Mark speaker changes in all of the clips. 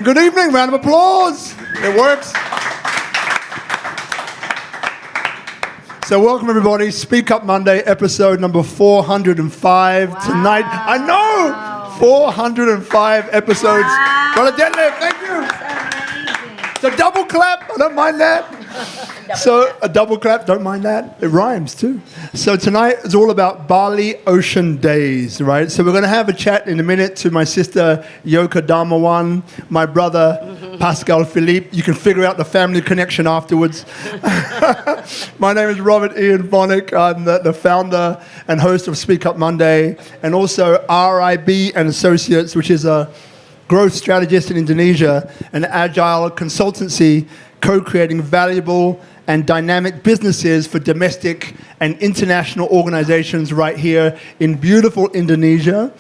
Speaker 1: Good evening, round of applause. It works. So welcome everybody, SpeakuP Monday, episode number 405 tonight. I know, 405 episodes. Brother Detlef, thank you. So double clap, I don't mind that. So a double clap, don't mind that. It rhymes too. So tonight is all about Bali Ocean Days, right? So we're going to have a chat in a minute to my sister Yoke Darmawan, my brother Pascal, Philippe. You can figure out the family connection afterwards. My name is Robert Ian Bonnick. I'm the founder and host of SpeakuP Monday, and also RIB and Associates, which is a growth strategist in Indonesia, an agile consultancy co-creating valuable and dynamic businesses for domestic and international organizations right here in beautiful Indonesia.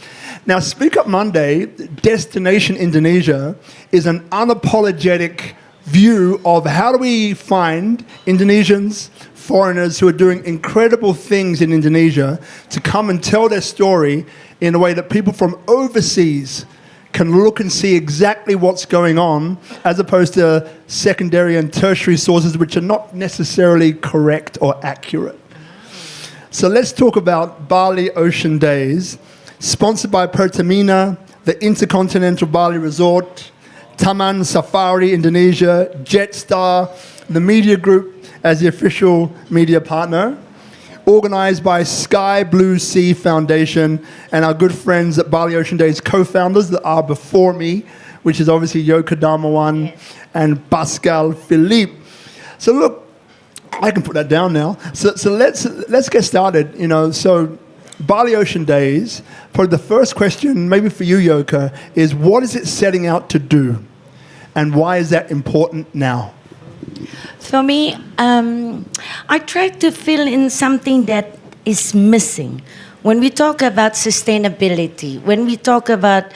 Speaker 1: Now, SpeakuP Monday, Destination Indonesia, is an unapologetic view of how do we find Indonesians, foreigners who are doing incredible things in Indonesia to come and tell their story in a way that people from overseas can look and see exactly what's going on, as opposed to secondary and tertiary sources which are not necessarily correct or accurate. So let's talk about Bali Ocean Days, sponsored by Pertamina, the Intercontinental Bali Resort, Taman Safari Indonesia, Jetstar, the media group as the official media partner, organized by Sky Blue Sea Foundation and our good friends at Bali Ocean Days co-founders that are before me, which is obviously Yoke Darmawan and Pascal, Philippe. So look, I can put that down now. So let's get started. So Bali Ocean Days, probably the first question, maybe for you, Yoke, is what is it setting out to do? And why is that important now?
Speaker 2: For me, I try to fill in something that is missing. When we talk about sustainability, when we talk about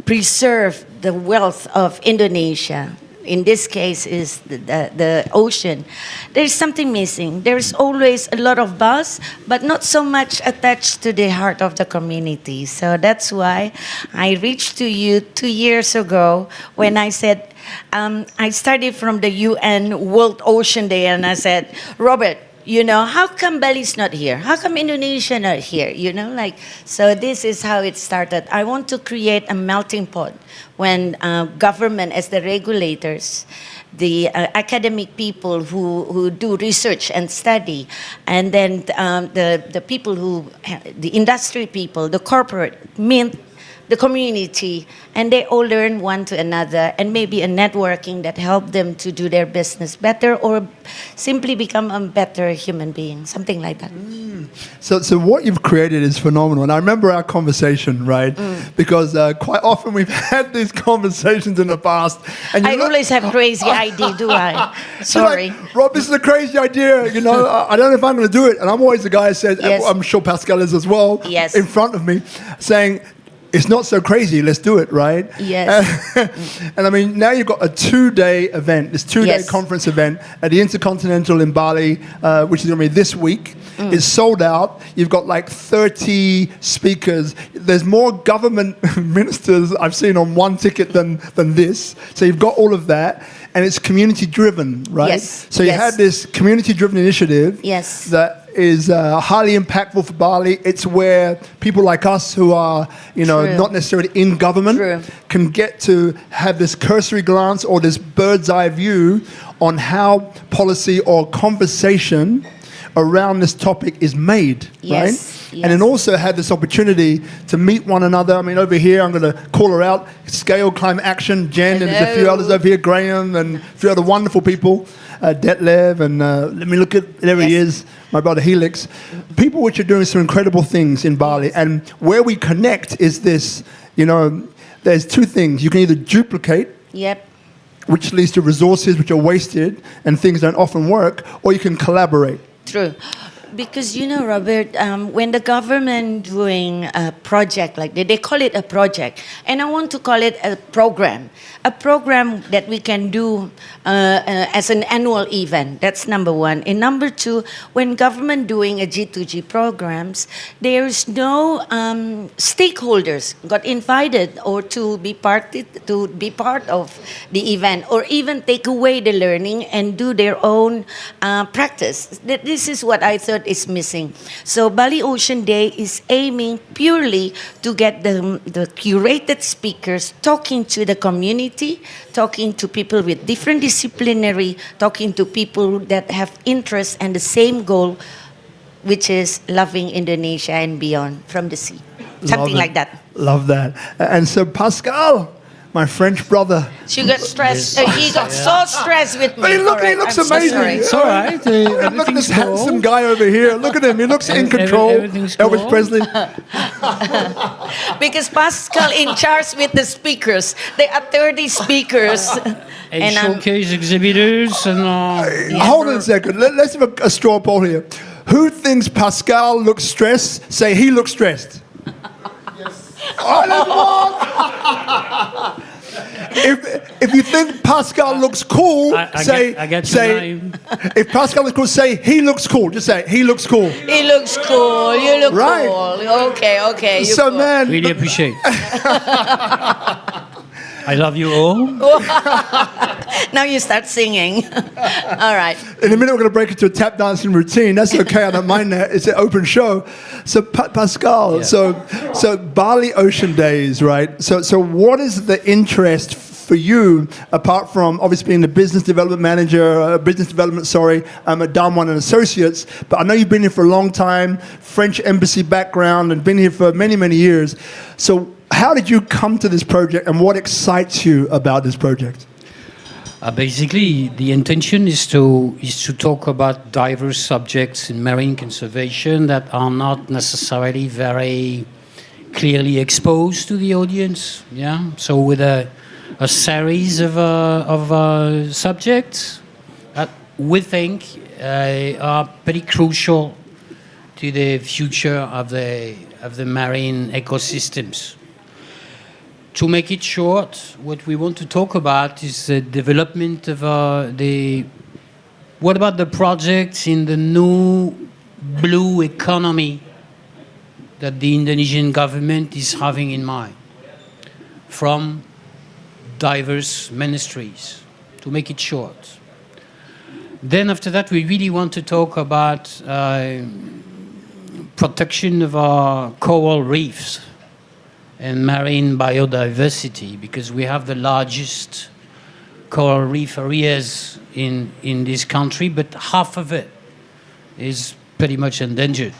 Speaker 2: preserve the wealth of Indonesia, in this case is the ocean, there's something missing. There's always a lot of buzz, but not so much attached to the heart of the community. So that's why I reached to you 2 years ago when I said, I started from the UN World Ocean Day, and I said, Robert, how come Bali's not here? How come Indonesia not here? So this is how it started. I want to create a melting pot when government as the regulators, the academic people who do research and study, and then the people the industry people, the corporate, the community, and they all learn one to another, and maybe a networking that help them to do their business better or simply become a better human being, something like that.
Speaker 1: So what you've created is phenomenal. And I remember our conversation, right? Because quite often we've had these conversations in the past. And
Speaker 2: I always have crazy idea, do I? Sorry.
Speaker 1: Like, Rob, this is a crazy idea. I don't know if I'm going to do it. And I'm always the guy who says, yes. I'm sure Pascal is as well,
Speaker 2: yes,
Speaker 1: in front of me, saying, it's not so crazy, let's do it, right?
Speaker 2: Yes.
Speaker 1: And I mean, now you've got a 2-day event, this 2-day conference event at the Intercontinental in Bali, which is going to be this week. It's sold out. You've got like 30 speakers. There's more government ministers I've seen on one ticket than this. So you've got all of that. And it's community-driven, right?
Speaker 2: Yes.
Speaker 1: So you had this community-driven initiative that is highly impactful for Bali. It's where people like us who are, not necessarily in government can get to have this cursory glance or this bird's eye view on how policy or conversation around this topic is made, right?
Speaker 2: Yes.
Speaker 1: And then also had this opportunity to meet one another. I mean, over here, I'm going to call her out, Scale Climate Action, Jen, and there's a few others over here, Graham, and a few other wonderful people, Detlev, and let me look at, there he is, my brother Helix. People which are doing some incredible things in Bali. And where we connect is this, there's two things. You can either duplicate, which leads to resources which are wasted and things don't often work, or you can collaborate.
Speaker 2: True. Because Robert, when the government doing a project like that, they call it a project, and I want to call it a program that we can do as an annual event. That's number one. And number two, when government doing a G2G programs, there's no stakeholders got invited or to be part of the event, or even take away the learning and do their own practice. This is what I thought is missing. So Bali Ocean Day is aiming purely to get the curated speakers talking to the community, talking to people with different disciplinary, talking to people that have interest and the same goal, which is loving Indonesia and beyond from the sea. Something like that.
Speaker 1: Love that. And so Pascal, my French brother.
Speaker 2: She got stressed. He got so stressed with me.
Speaker 1: But he looks amazing.
Speaker 3: It's all right.
Speaker 1: Look at this handsome guy over here. Look at him. He looks in control.
Speaker 3: Everything's cool.
Speaker 1: Elvis Presley.
Speaker 2: Because Pascal in charge with the speakers. There are 30 speakers.
Speaker 3: And showcase exhibitors and
Speaker 1: Hold on a second. Let's have a straw poll here. Who thinks Pascal looks stressed? Say he looks stressed. Oh, if you think Pascal looks cool, say if Pascal looks cool, say he looks cool. Just say he looks cool.
Speaker 2: He looks cool. You look
Speaker 1: right.
Speaker 2: cool. Okay.
Speaker 1: So
Speaker 2: cool.
Speaker 1: man,
Speaker 3: really appreciate. I love you all.
Speaker 2: Now you start singing. All right.
Speaker 1: In a minute, we're going to break into a tap dancing routine. That's okay. I don't mind that. It's an open show. So, Pascal, so Bali Ocean Days, right? So what is the interest for you, apart from obviously being the business development manager, at Darmawan Associates, but I know you've been here for a long time, French embassy background, and been here for many, many years. So how did you come to this project, and what excites you about this project?
Speaker 3: Basically, the intention is to talk about diverse subjects in marine conservation that are not necessarily very clearly exposed to the audience. Yeah, so with a series of subjects that we think are pretty crucial to the future of the marine ecosystems. To make it short, what we want to talk about is the development of what about the projects in the new blue economy that the Indonesian government is having in mind from diverse ministries, to make it short. Then after that, we really want to talk about protection of our coral reefs and marine biodiversity, because we have the largest coral reef areas in this country, but half of it is pretty much endangered.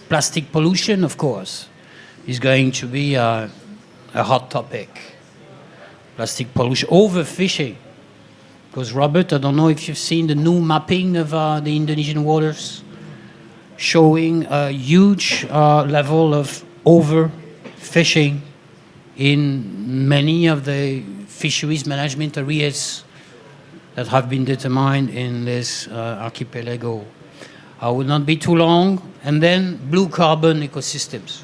Speaker 3: Plastic pollution, of course, is going to be a hot topic. Plastic pollution, overfishing. Because Robert, I don't know if you've seen the new mapping of the Indonesian waters, showing a huge level of overfishing in many of the fisheries management areas that have been determined in this archipelago. I will not be too long. And then blue carbon ecosystems.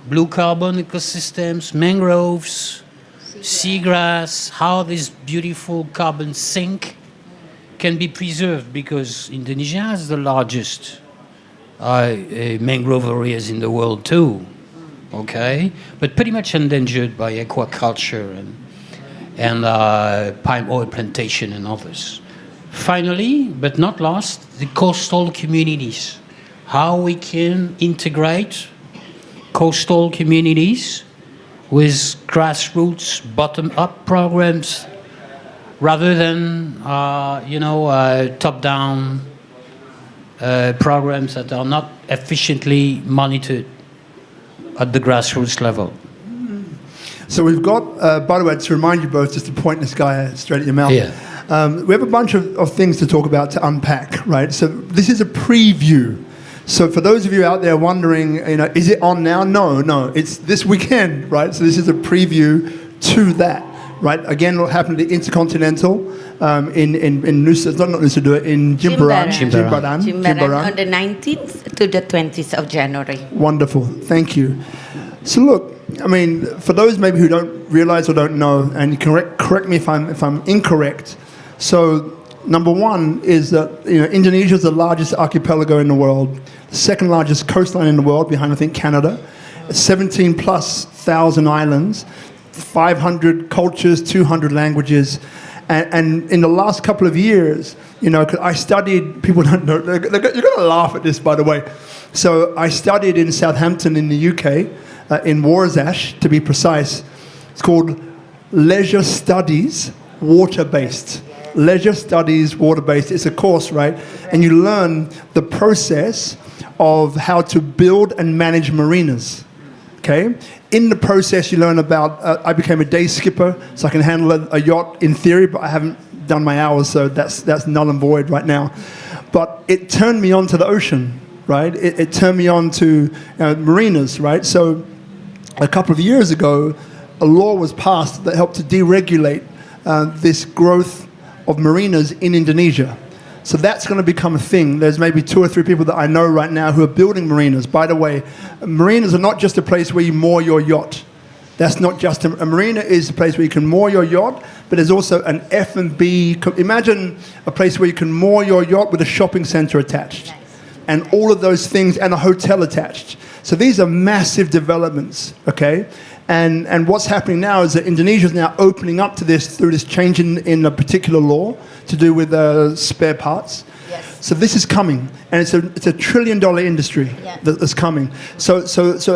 Speaker 3: Blue carbon ecosystems, mangroves, seagrass, how this beautiful carbon sink can be preserved, because Indonesia has the largest mangrove areas in the world too, okay? But pretty much endangered by aquaculture and palm oil plantation and others. Finally, but not last, the coastal communities. How we can integrate coastal communities with grassroots, bottom-up programs, rather than top-down programs that are not efficiently monitored at the grassroots level.
Speaker 1: So we've got, by the way, to remind you both, just to point this guy straight at your mouth.
Speaker 3: Yeah.
Speaker 1: We have a bunch of things to talk about, to unpack, right? So this is a preview. So for those of you out there wondering, is it on now? No, it's this weekend, right? So this is a preview to that, right? Again, what happened at the Intercontinental in Nusa, not Nusa Dua, in Jimbaran.
Speaker 2: Jimbaran on the 19th to the 20th of January.
Speaker 1: Wonderful. Thank you. So look, I mean, for those maybe who don't realize or don't know, and you can correct me if I'm incorrect. So number one is that Indonesia is the largest archipelago in the world, the second largest coastline in the world, behind I think Canada, 17,000+ islands, 500 cultures, 200 languages. And in the last couple of years, I studied, people don't know, you're going to laugh at this, by the way. So I studied in Southampton in the UK, in Warsash, to be precise. It's called Leisure Studies, Water-Based. Leisure Studies, Water-Based. It's a course, right? And you learn the process of how to build and manage marinas. Okay? In the process, you learn about, I became a day skipper, so I can handle a yacht in theory, but I haven't done my hours, so that's null and void right now. But it turned me on to the ocean, right? It turned me on to marinas, right? So a couple of years ago, a law was passed that helped to deregulate this growth of marinas in Indonesia. So that's going to become a thing. There's maybe 2 or 3 people that I know right now who are building marinas. By the way, marinas are not just a place where you moor your yacht. That's not just a marina is a place where you can moor your yacht, but there's also an F&B. Imagine a place where you can moor your yacht with a shopping center attached. Nice. And all of those things, and a hotel attached. So these are massive developments, okay? And what's happening now is that Indonesia is now opening up to this through this change in a particular law to do with spare parts. Yes. So this is coming, and it's a $1 trillion industry that's coming. So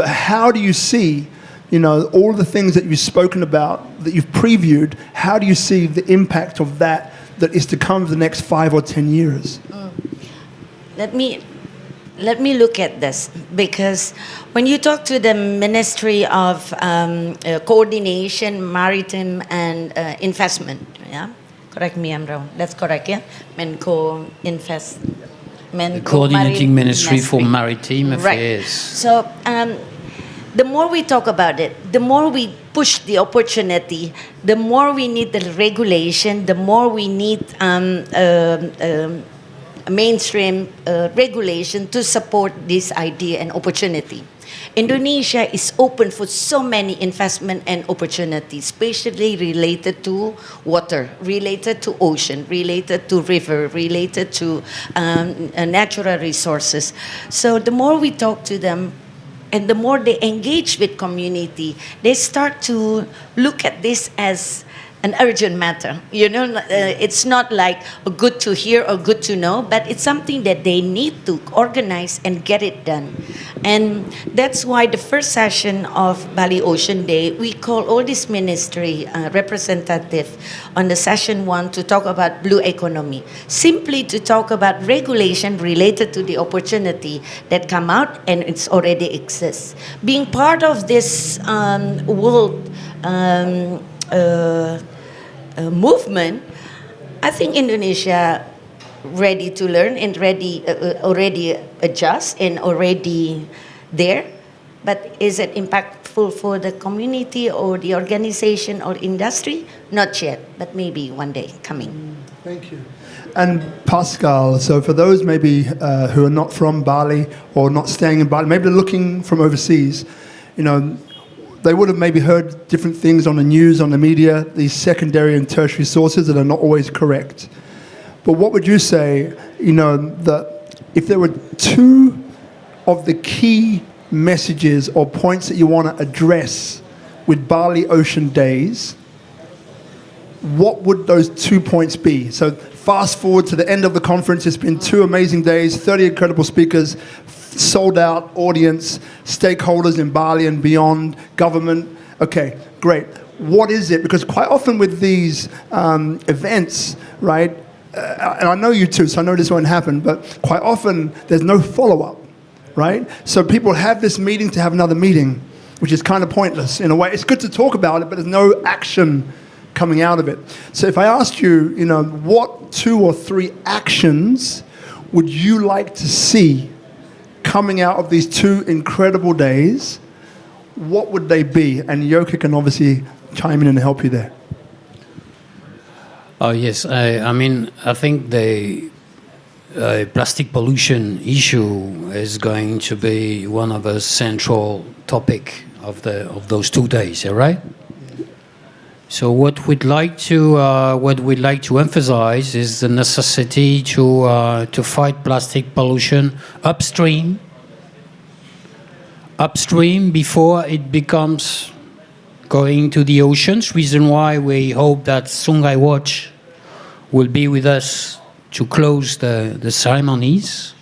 Speaker 1: how do you see, all the things that you've spoken about, that you've previewed, how do you see the impact of that is to come for the next 5 or 10 years?
Speaker 2: Let me look at this, because when you talk to the Ministry of Coordination, Maritime and Investment, correct me, I'm wrong. That's correct, yeah?
Speaker 3: Coordinating Ministry for Maritime Affairs.
Speaker 2: Right. So the more we talk about it, the more we push the opportunity, the more we need the regulation, the more we need mainstream regulation to support this idea and opportunity. Indonesia is open for so many investment and opportunities, especially related to water, related to ocean, related to river, related to natural resources. So the more we talk to them, and the more they engage with community, they start to look at this as an urgent matter. It's not like good to hear or good to know, but it's something that they need to organize and get it done. And that's why the first session of Bali Ocean Day, we call all this ministry representative on the session 1 to talk about blue economy, simply to talk about regulation related to the opportunity that come out and it's already exists. Being part of this world movement, I think Indonesia ready to learn and already adjust and already there. But is it impactful for the community or the organization or industry? Not yet, but maybe one day coming.
Speaker 1: Thank you. And Pascal, so for those maybe who are not from Bali or not staying in Bali, maybe they're looking from overseas, they would have maybe heard different things on the news, on the media, these secondary and tertiary sources that are not always correct. But what would you say, that if there were 2 of the key messages or points that you want to address with Bali Ocean Days, what would those 2 points be? So fast forward to the end of the conference. It's been 2 amazing days, 30 incredible speakers, sold out audience, stakeholders in Bali and beyond, government. Okay, great. What is it? Because quite often with these events, right, and I know you too, so I know this won't happen, but quite often there's no follow-up, right? So people have this meeting to have another meeting, which is kind of pointless in a way. It's good to talk about it, but there's no action coming out of it. So if I asked you, what 2 or 3 actions would you like to see coming out of these 2 incredible days, what would they be? And Yoke can obviously chime in and help you there.
Speaker 3: Oh yes, I mean I think the plastic pollution issue is going to be one of the central topic of those 2 days. Right? So what we'd like to emphasize is the necessity to fight plastic pollution upstream before it becomes going to the oceans. Reason why we hope that Sungai Watch will be with us to close the ceremonies.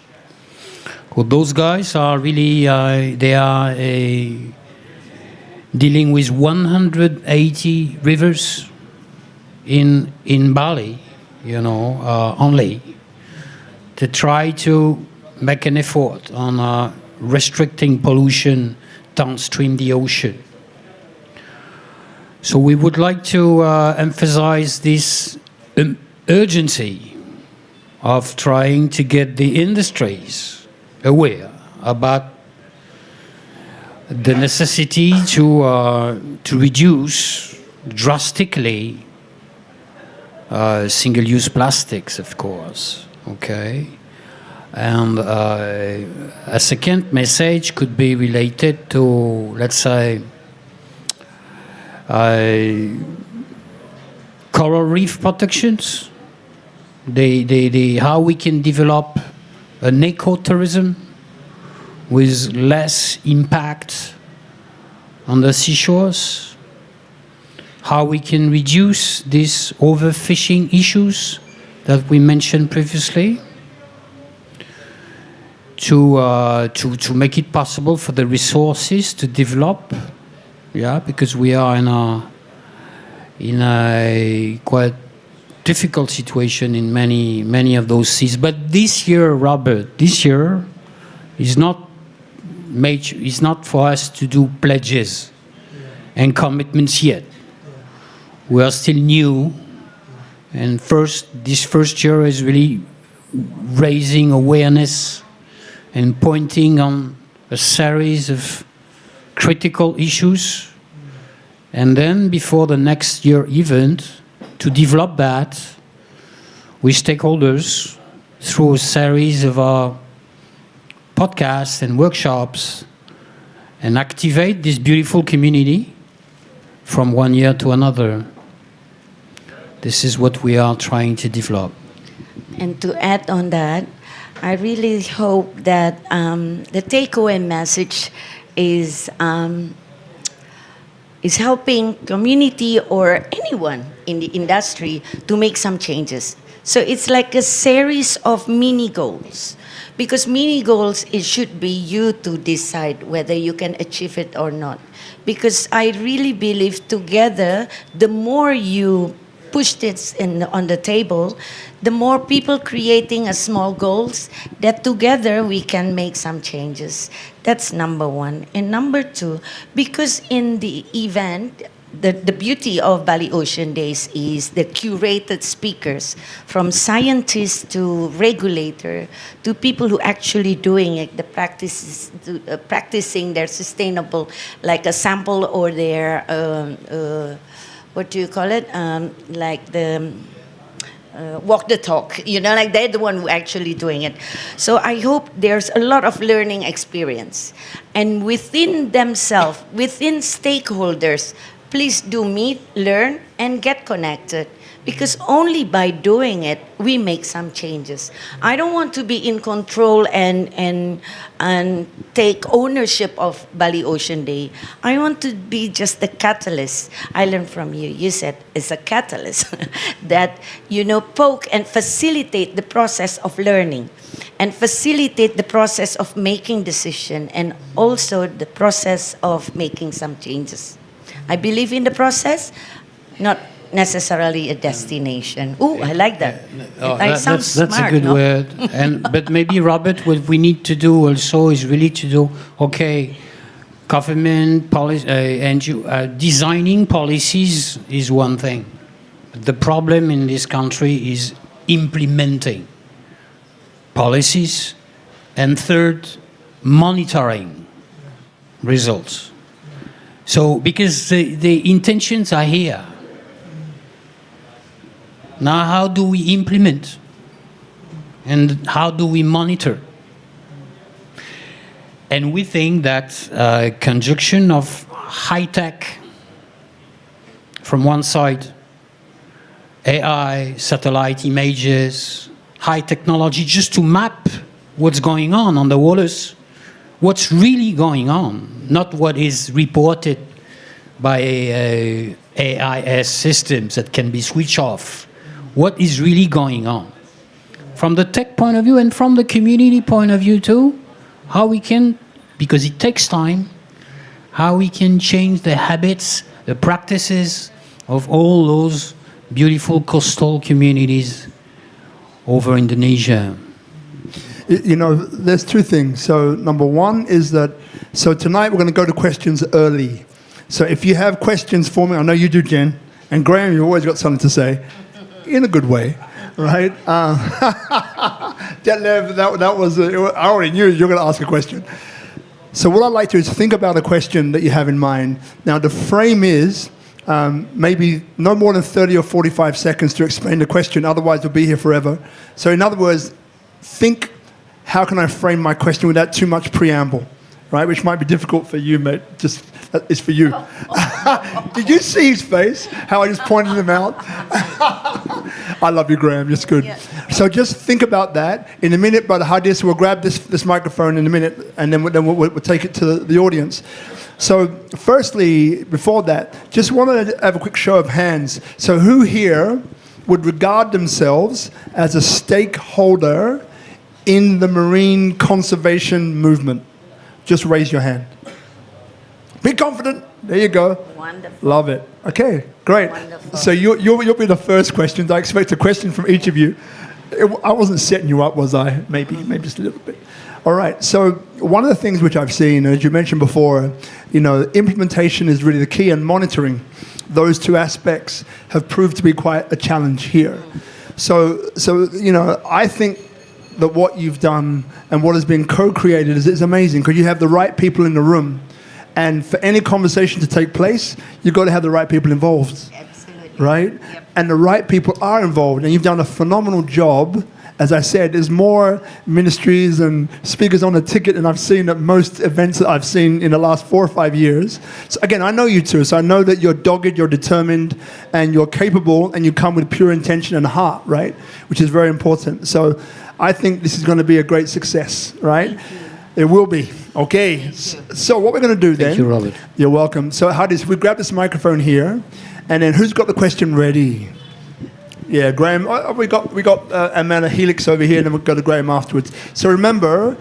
Speaker 3: Well, those guys are really they are dealing with 180 rivers in Bali, only to try to make an effort on restricting pollution downstream the ocean. So we would like to emphasize this urgency of trying to get the industries aware about the necessity to reduce drastically single-use plastics, of course. Okay, and a second message could be related to, let's say, coral reef protections. How we can develop an ecotourism with less impact on the seashores, how we can reduce these overfishing issues that we mentioned previously, to make it possible for the resources to develop, because we are in a quite difficult situation in many of those seas. But this year, Robert, is not for us to do pledges and commitments yet. We are still new, and this first year is really raising awareness and pointing on a series of critical issues, and then before the next year event, to develop that with stakeholders through a series of podcasts and workshops, and activate this beautiful community from one year to another. This is what we are trying to develop.
Speaker 2: And to add on that, I really hope that the takeaway message is helping community or anyone in the industry to make some changes. So it's like a series of mini goals. Because mini goals, it should be you to decide whether you can achieve it or not. Because I really believe together, the more you push this on the table, the more people creating a small goals, that together we can make some changes. That's number one. And number two, because in the event, the beauty of Bali Ocean Days is the curated speakers, from scientists to regulator to people who actually doing it, the practices, practicing their sustainable, like a sample or their what do you call it? Like the walk the talk, like they're the one who actually doing it. So I hope there's a lot of learning experience, and within themselves, within stakeholders. Please do meet, learn, and get connected. Because only by doing it, we make some changes. I don't want to be in control and take ownership of Bali Ocean Day. I want to be just the catalyst. I learned from you. You said it's a catalyst that, poke and facilitate the process of learning and facilitate the process of making decision and also the process of making some changes. I believe in the process, not necessarily a destination. Ooh, I like that.
Speaker 3: That's a good word. But maybe, Robert, what we need to do also is really to do, government policy, designing policies is one thing. The problem in this country is implementing policies, and third, monitoring results. So, because the intentions are here, Now, how do we implement? And how do we monitor? And we think that conjunction of high tech from one side, AI, satellite images, high technology, just to map what's going on the waters, what's really going on, not what is reported by AIS systems that can be switched off. What is really going on? From the tech point of view and from the community point of view too, how we can, because it takes time, how we can change the habits, the practices of all those beautiful coastal communities over Indonesia.
Speaker 1: You know, there's two things. So number one is that, so tonight we're going to go to questions early. So if you have questions for me, I know you do, Jen, and Graham, you've always got something to say, in a good way, right? Detlef, that was, I already knew you were going to ask a question. So what I'd like to do is think about a question that you have in mind. Now the frame is maybe no more than 30 or 45 seconds to explain the question, otherwise we'll be here forever. So in other words, think, how can I frame my question without too much preamble, right? Which might be difficult for you, mate. Just, it's for you. Did you see his face? How I just pointed him out? I love you, Graham. It's good. Yeah. So just think about that. In a minute, Brother Hadis will grab this microphone in a minute, and then we'll take it to the audience. So firstly, before that, just wanted to have a quick show of hands. So who here would regard themselves as a stakeholder in the marine conservation movement? Just raise your hand. Be confident. There you go.
Speaker 2: Wonderful.
Speaker 1: Love it. Okay, great.
Speaker 2: Wonderful.
Speaker 1: So you'll be the first questions. I expect a question from each of you. I wasn't setting you up, was I? Maybe just a little bit. All right. So one of the things which I've seen, as you mentioned before, you know, implementation is really the key, and monitoring. Those two aspects have proved to be quite a challenge here. So you know, I think that what you've done and what has been co-created is amazing, because you have the right people in the room. And for any conversation to take place, you've got to have the right people involved.
Speaker 2: Absolutely.
Speaker 1: Right?
Speaker 2: Yep.
Speaker 1: And the right people are involved. And you've done a phenomenal job. As I said, there's more ministries and speakers on the ticket than I've seen at most events that I've seen in the last 4 or 5 years. So again, I know you two, so I know that you're dogged, you're determined, and you're capable, and you come with pure intention and heart, right? Which is very important. So I think this is going to be a great success, right? It will be. Okay. So what we're going to do then...
Speaker 3: Thank you, Robert.
Speaker 1: You're welcome. So Hadis, we grab this microphone here, and then who's got the question ready? Yeah, Graham. We got Amanda Helix over here, and then we'll go to Graham afterwards. So remember,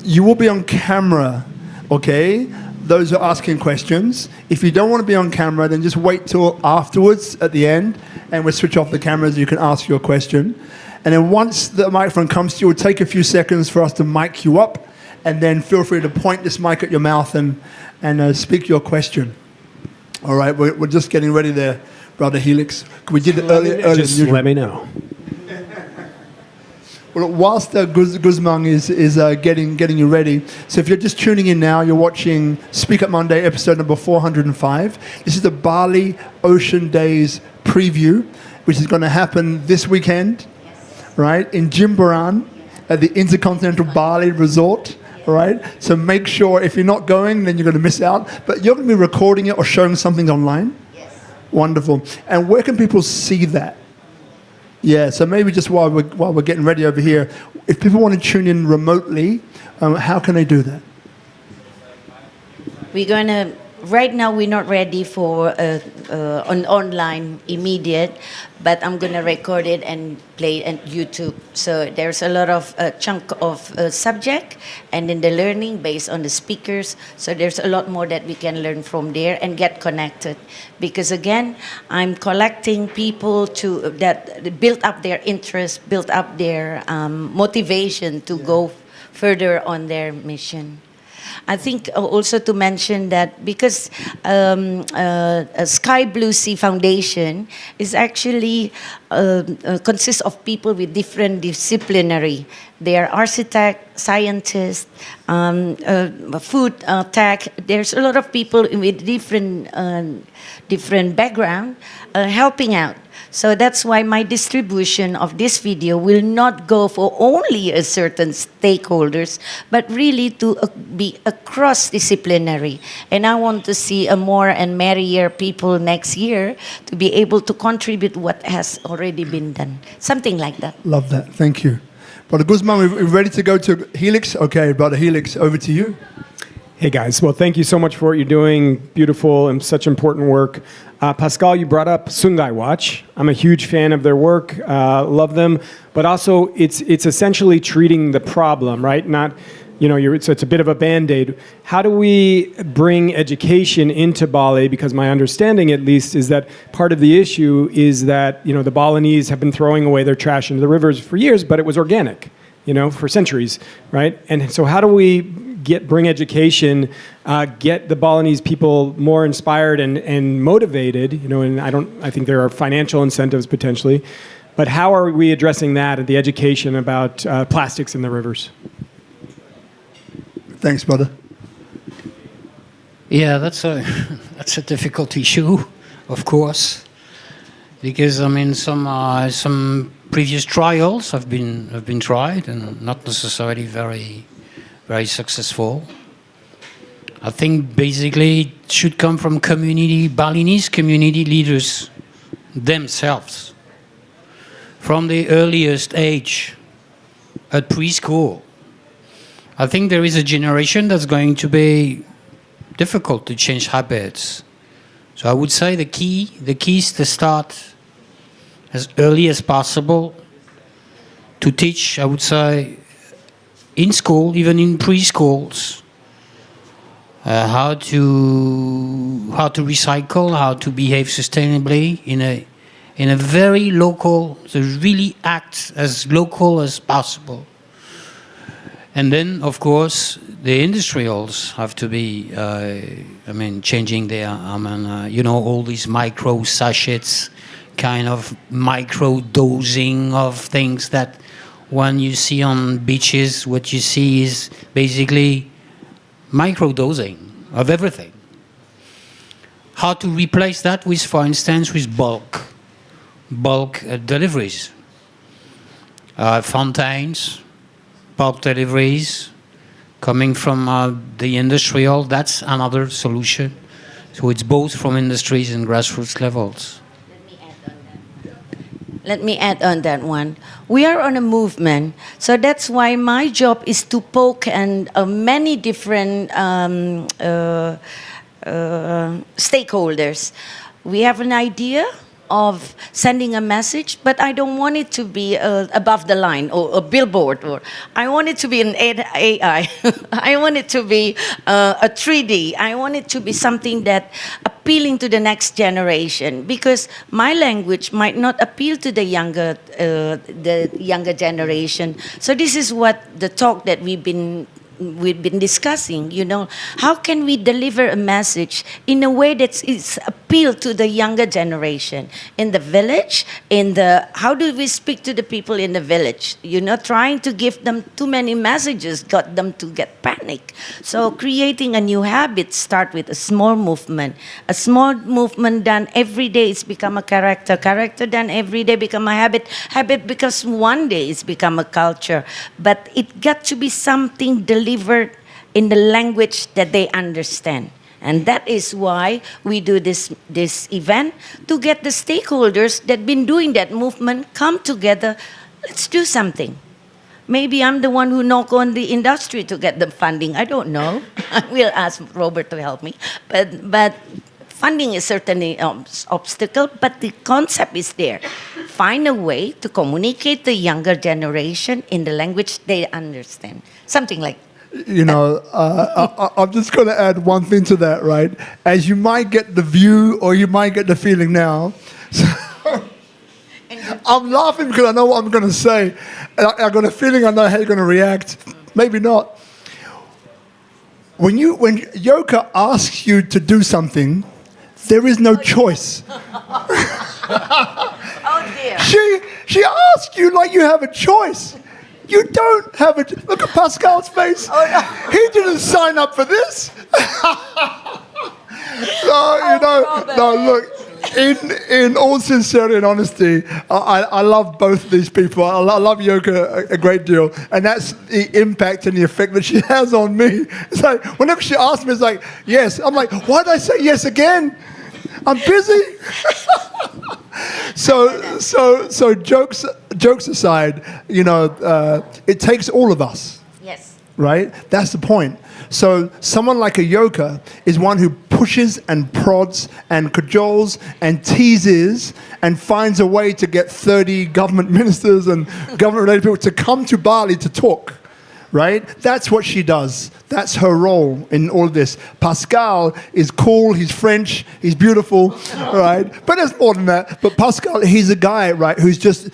Speaker 1: you will be on camera, okay? Those who are asking questions. If you don't want to be on camera, then just wait till afterwards at the end, and we'll switch off the cameras. You can ask your question. And then once the microphone comes to you, it'll take a few seconds for us to mic you up, and then feel free to point this mic at your mouth and speak your question. All right, we're just getting ready there, Brother Helix. We did it earlier.
Speaker 4: Just let me know.
Speaker 1: Well, whilst Guzman is getting you ready, so if you're just tuning in now, you're watching SpeakuP Monday, episode number 405. This is the Bali Ocean Days preview, which is going to happen this weekend, right, in Jimbaran at the Intercontinental Bali Resort. Right? So make sure, if you're not going, then you're going to miss out. But you're going to be recording it or showing something online?
Speaker 2: Yes.
Speaker 1: Wonderful. And where can people see that? Yeah, so maybe just while we're getting ready over here, if people want to tune in remotely, how can they do that?
Speaker 2: We're going to... Right now, we're not ready for an online immediate, but I'm going to record it and play it on YouTube. So there's a lot of chunk of subject, and then the learning based on the speakers. So there's a lot more that we can learn from there and get connected. Because again, I'm collecting people that build up their interest, build up their motivation to go further on their mission. I think also to mention that because Sky Blue Sea Foundation is actually consists of people with different disciplinary. They are architects, scientists, food tech. There's a lot of people with different background helping out. So that's why my distribution of this video will not go for only a certain stakeholders, but really to be across disciplinary. And I want to see a more and merrier people next year to be able to contribute what has already been done. Something like that.
Speaker 1: Love that. Thank you. Brother Guzman, we're ready to go to Helix? Okay, Brother Helix, over to you.
Speaker 4: Hey guys, well thank you so much for what you're doing. Beautiful and such important work. Pascal, you brought up Sungai Watch. I'm a huge fan of their work, love them, but also it's essentially treating the problem, right? Not, so it's a bit of a Band-Aid. How do we bring education into Bali? Because my understanding, at least, is that part of the issue is that, the Balinese have been throwing away their trash into the rivers for years, but it was organic, for centuries, right? And so how do we bring education, get the Balinese people more inspired and motivated, and I think there are financial incentives potentially, but how are we addressing that and the education about plastics in the rivers?
Speaker 1: Thanks, brother.
Speaker 3: Yeah, that's a difficult issue, of course, because some previous trials have been tried and not necessarily very successful. I think basically it should come from Balinese community leaders themselves, from the earliest age, at preschool. I think there is a generation that's going to be difficult to change habits. So I would say the key is to start as early as possible to teach, I would say, in school, even in preschools, how to recycle, how to behave sustainably in a very local, so really act as local as possible. And then, of course, the industrials have to be, changing their, all these micro sachets, kind of micro dosing of things that when you see on beaches, what you see is basically micro dosing of everything. How to replace that with, for instance, with bulk deliveries, fountains, bulk deliveries coming from the industrial, that's another solution. So it's both from industries and grassroots levels.
Speaker 2: Let me add on that one. We are on a movement, so that's why my job is to poke and many different stakeholders. We have an idea of sending a message, but I don't want it to be above the line or a billboard, or I want it to be an AI. I want it to be a 3D. I want it to be something that appealing to the next generation, because my language might not appeal to the younger generation. So this is what the talk that we've been discussing, how can we deliver a message in a way that is appeal to the younger generation in the village, how do we speak to the people in the village, trying to give them too many messages got them to get panic. So creating a new habit start with a small movement done every day, it's become a character done every day become a habit because one day it's become a culture, but it got to be something delivered in the language that they understand. And that is why we do this event, to get the stakeholders that been doing that movement come together. Let's do something. Maybe I'm the one who knock on the industry to get the funding. I don't know. I will ask Robert to help me. But funding is certainly an obstacle, but the concept is there. Find a way to communicate the younger generation in the language they understand. Something like
Speaker 1: I'm just going to add one thing to that, right? As you might get the view or you might get the feeling now. I'm laughing because I know what I'm going to say. I've got a feeling I know how you're going to react. Maybe not. When Yoke asks you to do something, there is no choice.
Speaker 2: Oh dear.
Speaker 1: She asks you like you have a choice. You don't have it. Look at Pascal's face.
Speaker 2: Oh, no.
Speaker 1: He didn't sign up for this. No, look. in all sincerity and honesty, I love both of these people. I love Yoke a great deal, and that's the impact and the effect that she has on me. It's like whenever she asks me, it's like yes. I'm like, why did I say yes again? I'm busy. So jokes aside, you know, it takes all of us.
Speaker 2: Yes.
Speaker 1: Right? That's the point. So someone like a Yoke is one who pushes and prods and cajoles and teases and finds a way to get 30 government ministers and government-related people to come to Bali to talk. Right? That's what she does. That's her role in all of this. Pascal is cool, he's French, he's beautiful, right? But there's more than that. But Pascal, he's a guy, right, who's just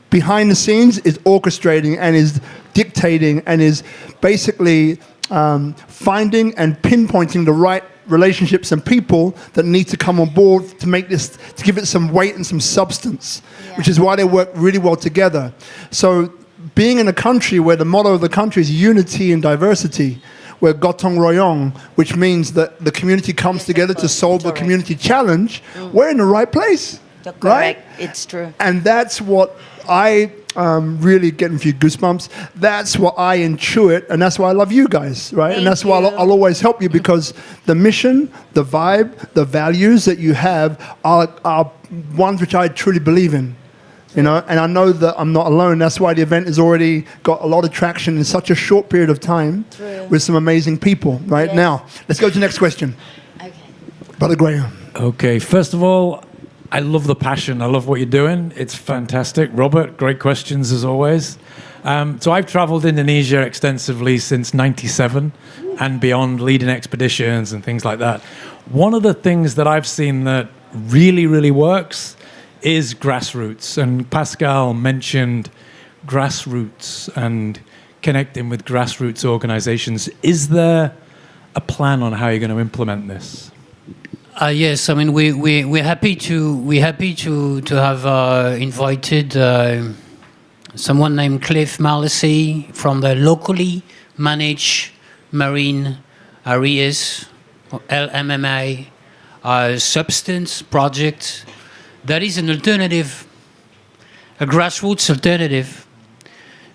Speaker 1: behind the scenes, is orchestrating and is dictating and is basically finding and pinpointing the right relationships and people that need to come on board to make this, to give it some weight and some substance, which is why they work really well together. So being in a country where the motto of the country is unity and diversity, where Gotong Royong, which means that the community comes together to solve a community challenge, we're in the right place, right?
Speaker 2: It's true.
Speaker 1: And that's what I really getting a few goosebumps. That's what I intuit, and that's why I love you guys, right? And that's why I'll always help you, because the mission, the vibe, the values that you have are ones which I truly believe in. You know, and I know that I'm not alone. That's why the event has already got a lot of traction in such a short period of time with some amazing people. Right now, let's go to the next question.
Speaker 2: Okay.
Speaker 1: Brother Graham.
Speaker 5: Okay, first of all, I love the passion. I love what you're doing. It's fantastic. Robert, great questions as always. So I've traveled Indonesia extensively since '97 and beyond, leading expeditions and things like that. One of the things that I've seen that really, really works is grassroots. And Pascal mentioned grassroots and connecting with grassroots organizations. Is there a plan on how you're going to implement this?
Speaker 3: Yes, I mean we're happy to have invited someone named Cliff Mallacy from the locally managed marine AIS, LMMA, substance project. That is an alternative, a grassroots alternative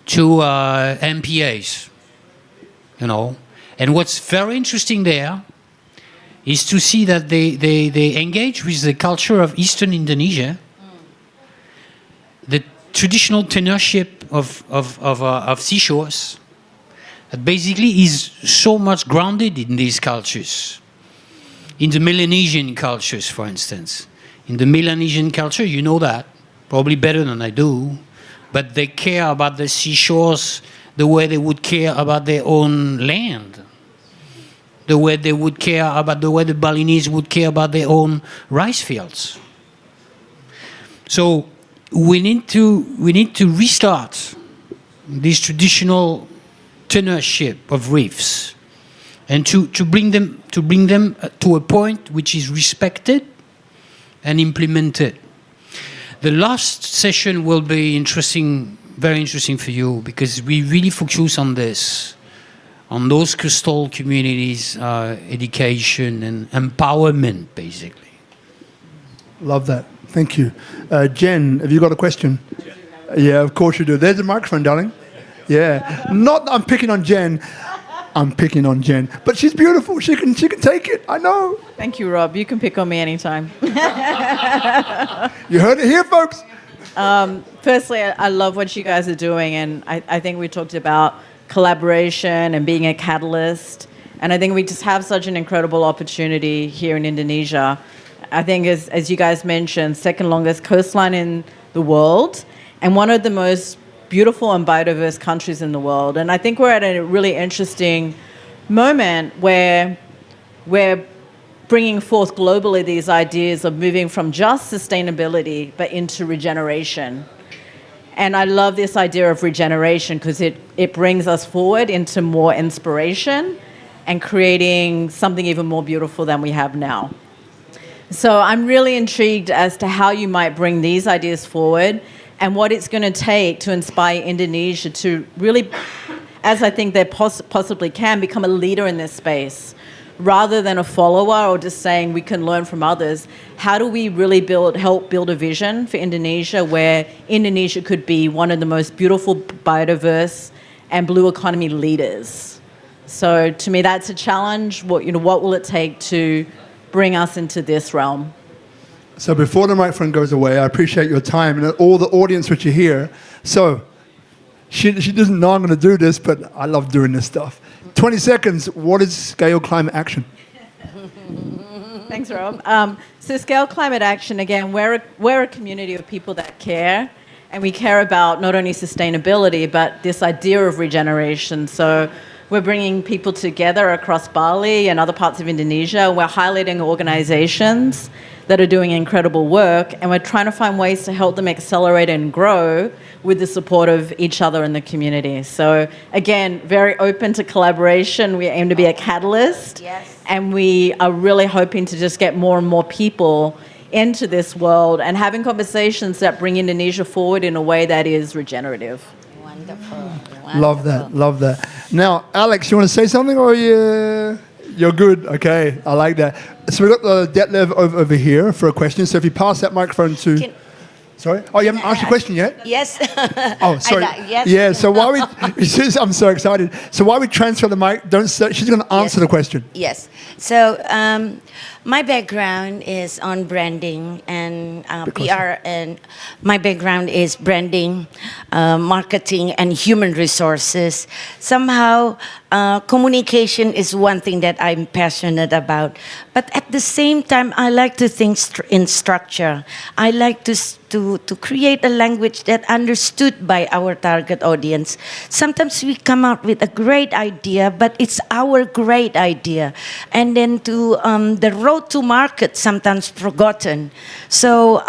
Speaker 3: to MPAs, you know. And what's very interesting there is to see that they engage with the culture of Eastern Indonesia, the traditional tenorship of seashores, that basically is so much grounded in these cultures. In the Melanesian cultures, for instance. In the Melanesian culture, you know that, probably better than I do, but they care about the seashores the way they would care about their own land, the way they would care about, the way the Balinese would care about their own rice fields. So we need to restart this traditional tenorship of reefs, and to bring them to a point which is respected and implemented. The last session will be interesting, very interesting for you, because we really focus on this, on those coastal communities, education and empowerment, basically.
Speaker 1: Love that. Thank you. Jen, have you got a question? Yeah, of course you do. There's the microphone, darling. Yeah. Not that I'm picking on Jen. I'm picking on Jen. But she's beautiful. She can take it. I know.
Speaker 6: Thank you, Rob. You can pick on me anytime.
Speaker 1: You heard it here, folks.
Speaker 6: Firstly, I love what you guys are doing. And I think we talked about collaboration and being a catalyst. And I think we just have such an incredible opportunity here in Indonesia. I think, as you guys mentioned, second longest coastline in the world and one of the most beautiful and biodiverse countries in the world. And I think we're at a really interesting moment where we're bringing forth globally these ideas of moving from just sustainability but into regeneration. And I love this idea of regeneration because it brings us forward into more inspiration and creating something even more beautiful than we have now. So I'm really intrigued as to how you might bring these ideas forward and what it's going to take to inspire Indonesia to really, as I think they possibly can, become a leader in this space. rather than a follower or just saying we can learn from others, how do we really help build a vision for Indonesia where Indonesia could be one of the most beautiful, biodiverse and blue economy leaders? So to me, that's a challenge. What will it take to bring us into this realm?
Speaker 1: So before the microphone goes away, I appreciate your time and all the audience which are here. So she doesn't know I'm going to do this, but I love doing this stuff. 20 seconds. What is Scale Climate Action?
Speaker 6: Thanks, Rob. So Scale Climate Action, again, we're a community of people that care, and we care about not only sustainability, but this idea of regeneration. So we're bringing people together across Bali and other parts of Indonesia. We're highlighting organizations that are doing incredible work, and we're trying to find ways to help them accelerate and grow with the support of each other in the community. So again, very open to collaboration. We aim to be a catalyst,
Speaker 2: Yes.
Speaker 6: and we are really hoping to just get more and more people into this world and having conversations that bring Indonesia forward in a way that is regenerative.
Speaker 2: Wonderful.
Speaker 1: Love that. Love that. Now, Alex, you want to say something, or you're good? Okay, I like that. So we've got the Detlev over here for a question. So if you pass that microphone to... Sorry? Oh, you haven't asked your question yet?
Speaker 2: Yes.
Speaker 1: Oh, sorry.
Speaker 2: Yes.
Speaker 1: Yeah, so while we... I'm so excited. So while we transfer the mic, she's going to answer the question.
Speaker 2: Yes. So my background is on branding and PR, and my background is branding, marketing, and human resources. Somehow, communication is one thing that I'm passionate about. But at the same time, I like to think in structure. I like to create a language that understood by our target audience. Sometimes we come up with a great idea, but it's our great idea. And then to the road to market sometimes forgotten. So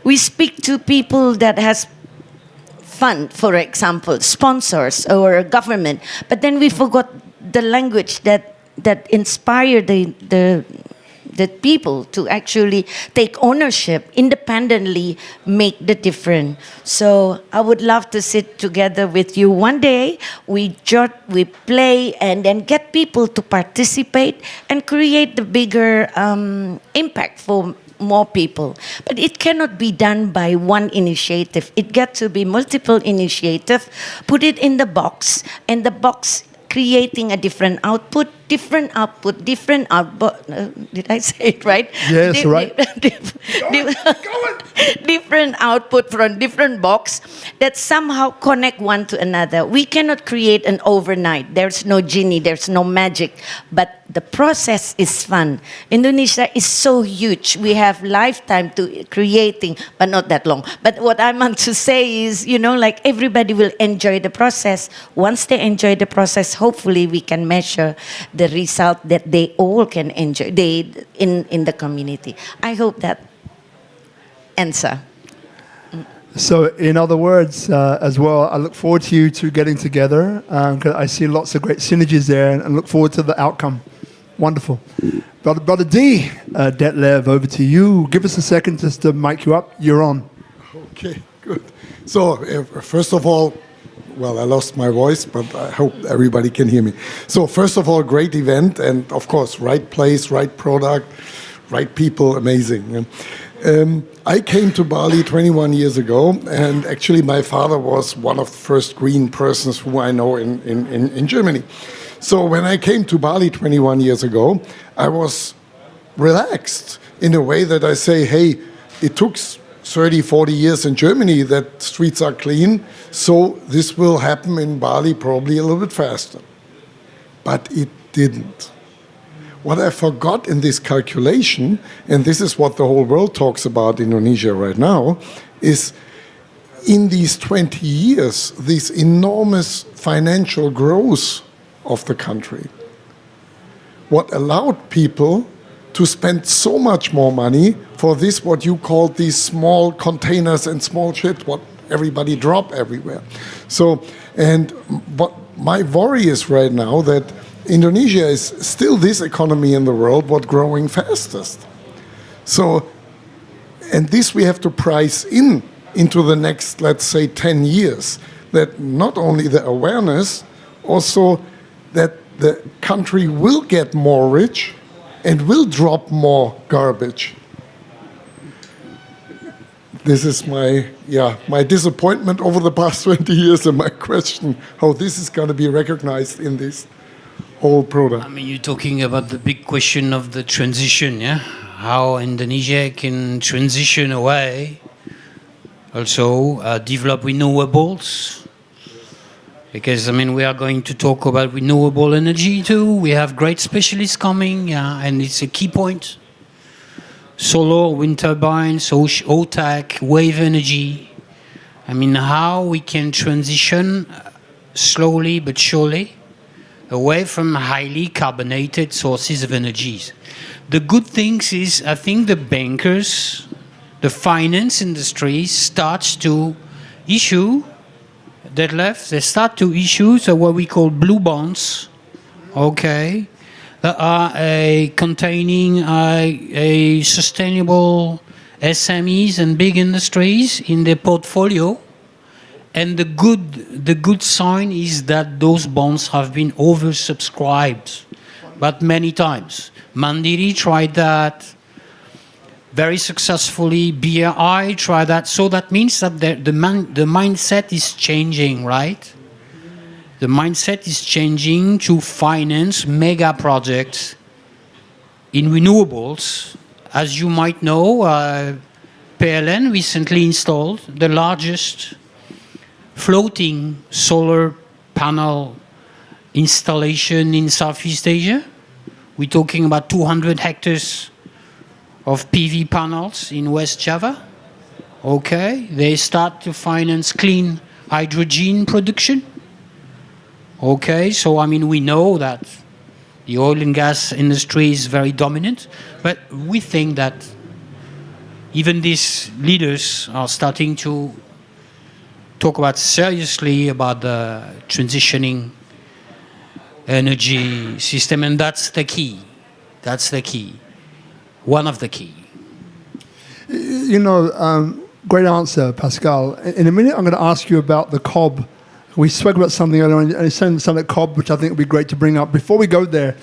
Speaker 2: we speak to people that has fund, for example, sponsors or government, but then we forgot the language that inspired the people to actually take ownership, independently make the difference. So I would love to sit together with you one day. We play, and then get people to participate and create the bigger impact for more people. But it cannot be done by one initiative. It got to be multiple initiative. Put it in the box, and the box creating a different output. Did I say it right?
Speaker 1: Yes, right.
Speaker 2: Different output from different box that somehow connect one to another. We cannot create an overnight. There's no genie, there's no magic, but the process is fun. Indonesia is so huge. We have lifetime to creating, but not that long. But what I want to say is, like everybody will enjoy the process. Once they enjoy the process, hopefully we can measure the result that they all can enjoy in the community. I hope that answer.
Speaker 1: So in other words, as well, I look forward to you two getting together, because I see lots of great synergies there, and look forward to the outcome. Wonderful. Brother D, Detlev, over to you. Give us a second just to mic you up. You're on.
Speaker 7: Okay, good. So first of all, well, I lost my voice, but I hope everybody can hear me. So first of all, great event, and of course, right place, right product, right people, amazing. I came to Bali 21 years ago, and actually my father was one of the first green persons who I know in Germany. So when I came to Bali 21 years ago, I was relaxed in a way that I say, hey, it took 30, 40 years in Germany that streets are clean, so this will happen in Bali probably a little bit faster. But it didn't. What I forgot in this calculation, and this is what the whole world talks about Indonesia right now, is in these 20 years, this enormous financial growth of the country, what allowed people to spend so much more money for this, what you call these small containers and small ships, what everybody drop everywhere. So, and what my worry is right now that Indonesia is still this economy in the world, what growing fastest. So, and this we have to price into the next, let's say, 10 years, that not only the awareness, also that the country will get more rich and will drop more garbage. This is my disappointment over the past 20 years and my question how this is going to be recognized in this whole product.
Speaker 3: I mean, you're talking about the big question of the transition, yeah? How Indonesia can transition away, also develop renewables. Because, I mean, we are going to talk about renewable energy too. We have great specialists coming, and it's a key point. Solar, wind turbines, OTAC, wave energy. I mean, how we can transition slowly but surely away from highly carbonated sources of energies. The good thing is, I think the bankers, the finance industry starts to issue, they start to issue what we call blue bonds, okay, that are containing a sustainable SMEs and big industries in their portfolio. And the good sign is that those bonds have been oversubscribed, but many times. Mandiri tried that very successfully. BRI tried that. So that means that the mindset is changing, right? The mindset is changing to finance mega projects in renewables. As you might know, PLN recently installed the largest floating solar panel installation in Southeast Asia. We're talking about 200 hectares of PV panels in West Java. Okay, they start to finance clean hydrogen production. Okay, so I mean, we know that the oil and gas industry is very dominant, but we think that even these leaders are starting to talk about seriously about the transitioning energy system, and that's the key. That's the key. One of the key.
Speaker 1: You know, great answer, Pascal. In a minute, I'm going to ask you about the COB. We spoke about something earlier, and it's something at COB, which I think would be great to bring up. Before we go there,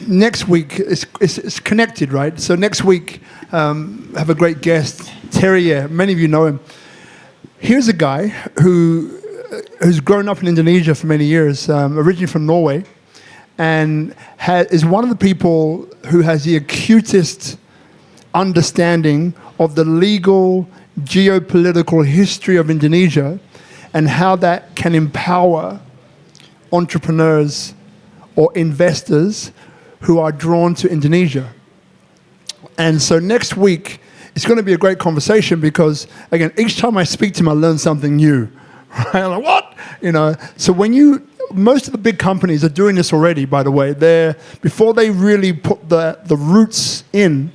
Speaker 1: next week, it's connected, right? So next week, have a great guest, Terrier. Many of you know him. Here's a guy who's grown up in Indonesia for many years, originally from Norway, and is one of the people who has the acutest understanding of the legal, geopolitical history of Indonesia and how that can empower entrepreneurs or investors who are drawn to Indonesia. And so next week, it's going to be a great conversation because, again, each time I speak to him, I learn something new. Right? I'm like, what? You know, so most of the big companies are doing this already, by the way. Before they really put the roots in,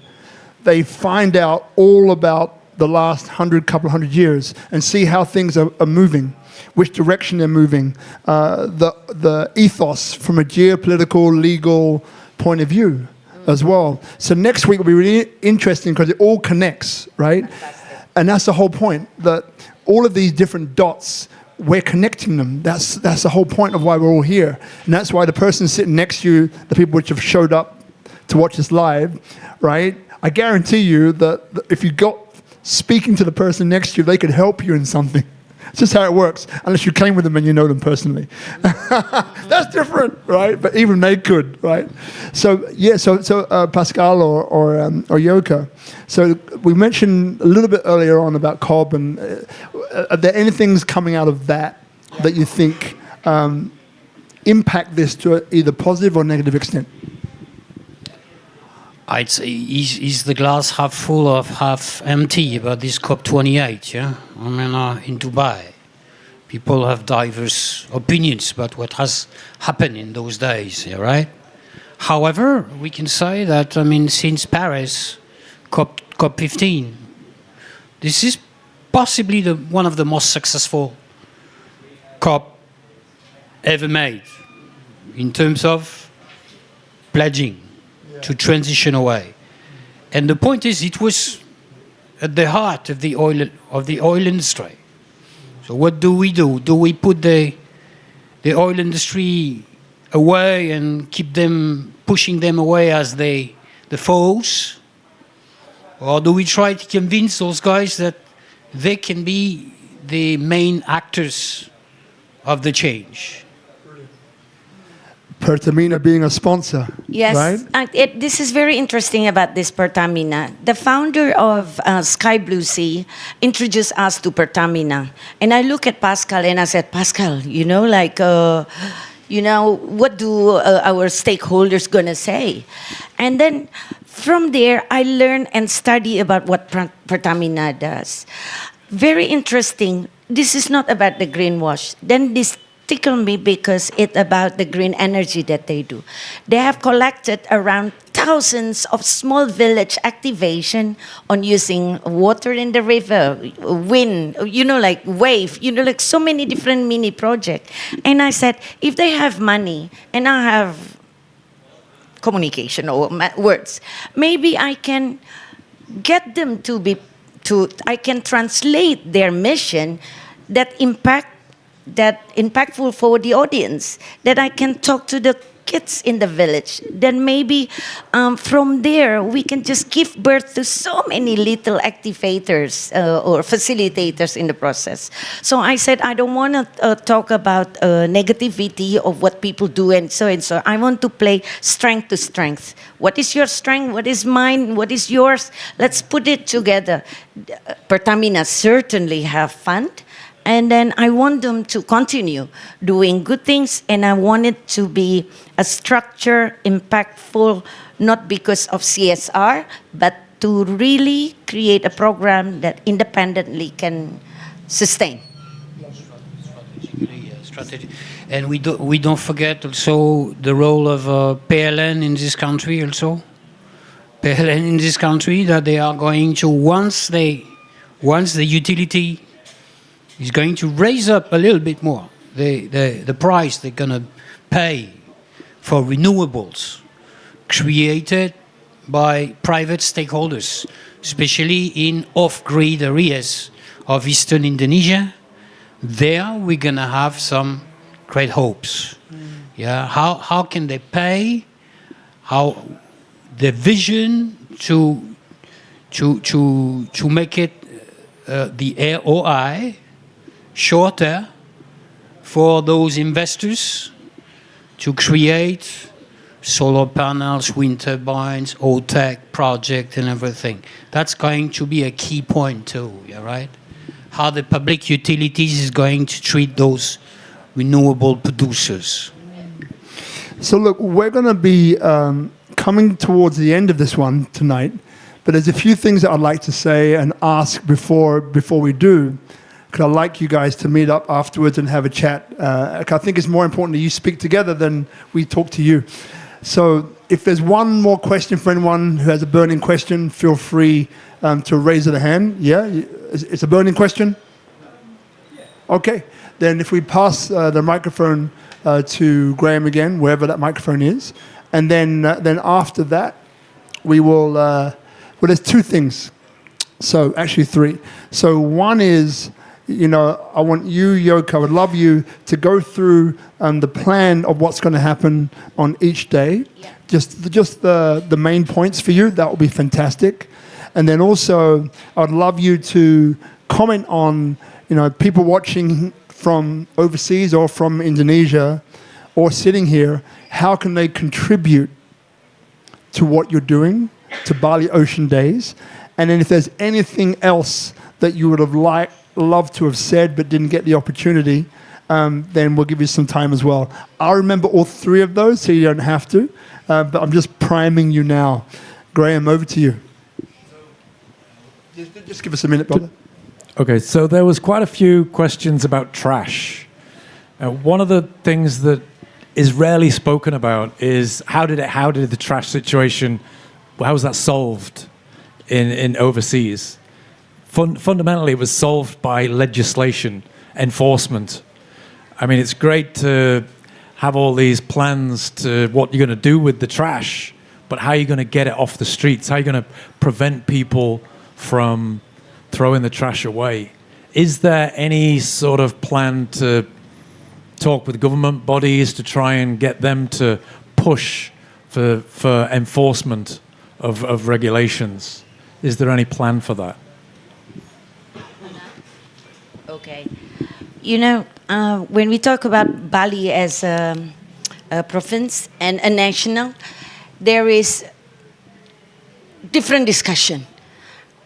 Speaker 1: they find out all about the last couple of hundred years and see how things are moving, which direction they're moving, the ethos from a geopolitical, legal point of view as well. So next week will be really interesting because it all connects, right? And that's the whole point, that all of these different dots, we're connecting them. That's the whole point of why we're all here. And that's why the person sitting next to you, the people which have showed up to watch this live, right? I guarantee you that if you got speaking to the person next to you, they could help you in something. It's just how it works, unless you came with them and you know them personally. That's different, right? But even they could, right? So yeah, so Pascal or Yoke. So we mentioned a little bit earlier on about COB, and are there any things coming out of that you think impact this to either positive or negative extent?
Speaker 3: I'd say, is the glass half full or half empty about this COP28, yeah? I mean, in Dubai, people have diverse opinions about what has happened in those days, yeah, right? However, we can say that, I mean, since Paris, COP15, this is possibly one of the most successful COP ever made in terms of pledging to transition away. And the point is, it was at the heart of the oil industry. So what do? Do we put the oil industry away and keep them, pushing them away as the foes? Or do we try to convince those guys that they can be the main actors of the change?
Speaker 1: Pertamina being a sponsor.
Speaker 2: Yes,
Speaker 1: Right?
Speaker 2: this is very interesting about this Pertamina. The founder of Sky Blue Sea introduced us to Pertamina. And I look at Pascal and I said, Pascal, what do our stakeholders going to say? And then from there, I learn and study about what Pertamina does. Very interesting. This is not about the greenwash. Then this tickled me because it's about the green energy that they do. They have collected around thousands of small village activation on using water in the river, wind, like wave, like so many different mini projects. And I said, if they have money and I have communication or words, maybe I can get them I can translate their mission that impactful for the audience, that I can talk to the kids in the village. Then maybe from there we can just give birth to so many little activators or facilitators in the process. So I said I don't want to talk about negativity of what people do and so. I want to play strength to strength. What is your strength? What is mine? What is yours? Let's put it together. Pertamina certainly have fund. And then I want them to continue doing good things, and I want it to be a structure, impactful, not because of CSR, but to really create a program that independently can sustain.
Speaker 3: Strategy. And we don't forget also the role of PLN in this country also. PLN in this country, that they are going to, once the utility is going to raise up a little bit more the price they're going to pay for renewables created by private stakeholders, especially in off-grid areas of eastern Indonesia. There we're going to have some great hopes. Yeah, how can they pay? How the vision to make it the ROI shorter for those investors to create solar panels, wind turbines, old-tech project and everything. That's going to be a key point too, yeah, right? How the public utilities is going to treat those renewable producers.
Speaker 1: So look, we're going to be coming towards the end of this one tonight, but there's a few things that I'd like to say and ask before we do. Because I'd like you guys to meet up afterwards and have a chat. I think it's more important that you speak together than we talk to you. So if there's one more question for anyone who has a burning question, feel free to raise their hand. Yeah? It's a burning question? Okay. Then if we pass the microphone to Graham again, wherever that microphone is, and then after that, we will... well, there's two things. So actually three. So one is... I want you, Yoke, I would love you to go through the plan of what's going to happen on each day. Yeah. Just the main points for you. That would be fantastic. And then also, I'd love you to comment on, people watching from overseas or from Indonesia or sitting here, how can they contribute to what you're doing, to Bali Ocean Days? And then if there's anything else that you would have loved to have said but didn't get the opportunity, then we'll give you some time as well. I'll remember all three of those so you don't have to, but I'm just priming you now. Graham, over to you. Just give us a minute, brother.
Speaker 5: Okay, so there was quite a few questions about trash. One of the things that is rarely spoken about is how did the trash situation, how was that solved in overseas? Fundamentally, it was solved by legislation, enforcement. I mean, it's great to have all these plans to what you're going to do with the trash, but how are you going to get it off the streets? How are you going to prevent people from throwing the trash away? Is there any sort of plan to talk with government bodies to try and get them to push for enforcement of regulations. Is there any plan for that?
Speaker 2: Okay. You know, when we talk about Bali as a province and a national, there is different discussion.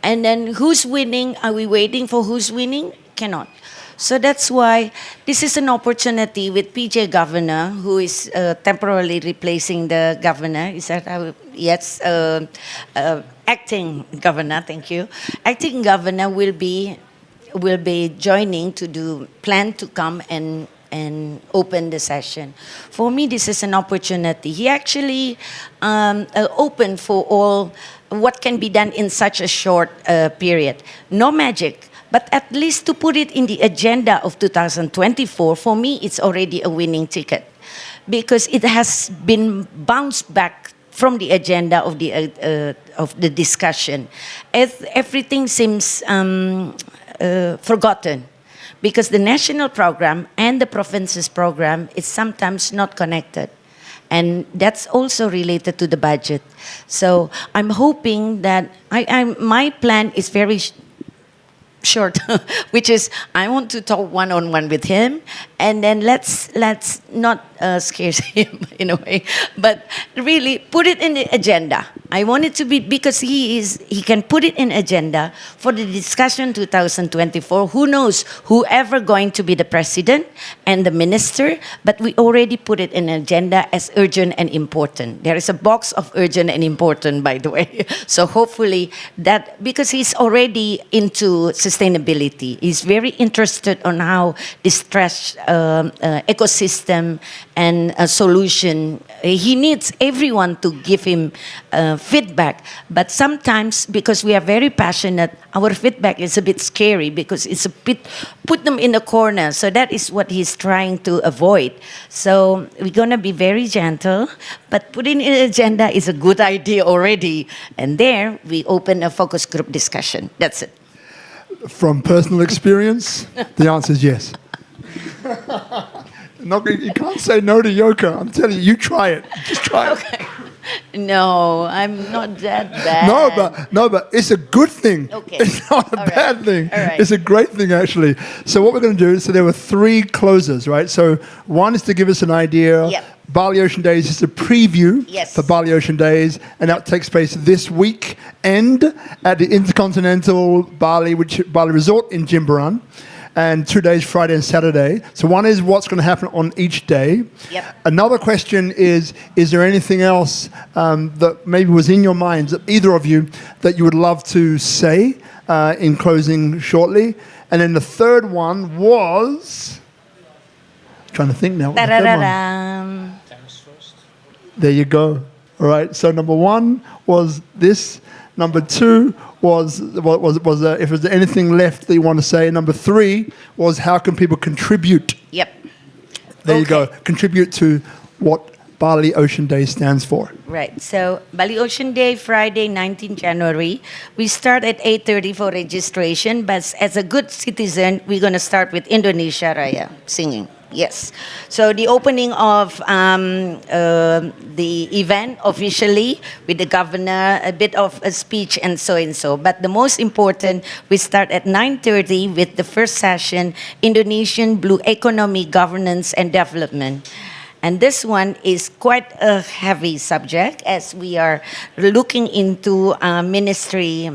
Speaker 2: And then who's winning? Are we waiting for who's winning? Cannot. So that's why this is an opportunity with PJ Governor, who is temporarily replacing the governor. Is that how? Yes, acting governor. Thank you. Acting governor will be joining to plan to come and open the session. For me, this is an opportunity. He actually opened for all what can be done in such a short period. No magic, but at least to put it in the agenda of 2024, for me, it's already a winning ticket because it has been bounced back from the agenda of the discussion. Everything seems forgotten because the national program and the province's program is sometimes not connected. And that's also related to the budget. So I'm hoping that my plan is very short, which is I want to talk one-on-one with him, and then let's not scare him in a way, but really put it in the agenda. I want it to be, because he can put it in agenda for the discussion 2024. Who knows whoever going to be the president and the minister, but we already put it in agenda as urgent and important. There is a box of urgent and important, by the way. So hopefully that, because he's already into sustainability, he's very interested on how this stress ecosystem and a solution. He needs everyone to give him feedback, but sometimes because we are very passionate, our feedback is a bit scary because it's a bit put them in a corner. So that is what he's trying to avoid. So we're gonna be very gentle, but putting in an agenda is a good idea already. And there we open a focus group discussion. That's it.
Speaker 1: From personal experience, the answer is yes. You can't say no to Yoke. I'm telling you, you try it. Just try it.
Speaker 2: Okay. No, I'm not that bad.
Speaker 1: No, but it's a good thing.
Speaker 2: Okay.
Speaker 1: It's not a bad thing.
Speaker 2: All right.
Speaker 1: It's a great thing, actually. So what we're going to do, so there were 3 closers, right? So one is to give us an idea.
Speaker 2: Yep.
Speaker 1: Bali Ocean Days is a preview
Speaker 2: Yes.
Speaker 1: for Bali Ocean Days, and that takes place this week and at the Intercontinental Bali Resort in Jimbaran. And 2 days, Friday and Saturday. So one is what's going to happen on each day.
Speaker 2: Yep.
Speaker 1: Another question is there anything else that maybe was in your minds, either of you, that you would love to say in closing shortly? And then the third one was... trying to think now. What the third one?
Speaker 2: Da-da-da-dam.
Speaker 1: There you go. All right. So number 1 was this. Number 2 was if there's anything left that you want to say. Number 3 was how can people contribute?
Speaker 2: Yep.
Speaker 1: There you go.
Speaker 2: Okay.
Speaker 1: Contribute to what Bali Ocean Day stands for.
Speaker 2: Right. So Bali Ocean Day, Friday, 19 January. We start at 8:30 for registration, but as a good citizen, we're going to start with Indonesia Raya singing. Yes. So the opening of the event officially with the governor, a bit of a speech and so. But the most important, we start at 9:30 with the first session, Indonesian Blue Economy Governance and Development. And this one is quite a heavy subject as we are looking into ministry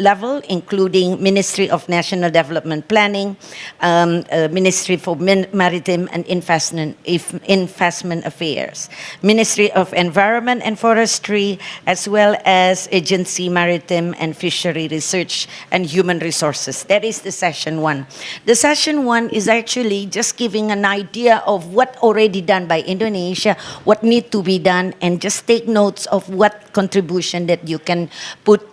Speaker 2: level, including Ministry of National Development Planning, Ministry for Maritime and Investment Affairs, Ministry of Environment and Forestry, as well as Agency Maritime and Fishery Research and Human Resources. That is the session 1. The session 1 is actually just giving an idea of what already done by Indonesia, what need to be done, and just take notes of what contribution that you can put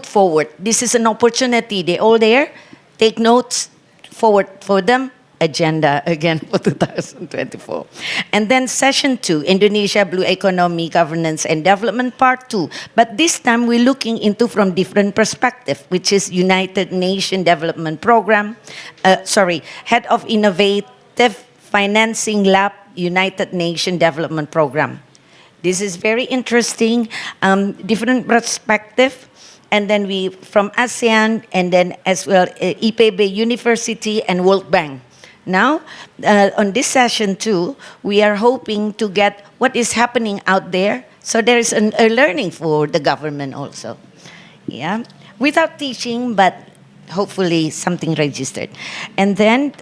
Speaker 2: forward. This is an opportunity. They're all there. Take notes, forward for them. Agenda again for 2024. And then session 2, Indonesia Blue Economy Governance and Development Part 2. But this time we're looking into from different perspective, which is United Nations Development Program, Head of Captive Financing Lab United Nations Development Program. This is very interesting, different perspective. And then we, from ASEAN, and then as well, IPB University and World Bank. Now, on this session too, we are hoping to get what is happening out there. So there is a learning for the government also. Yeah, without teaching, but hopefully something registered. And then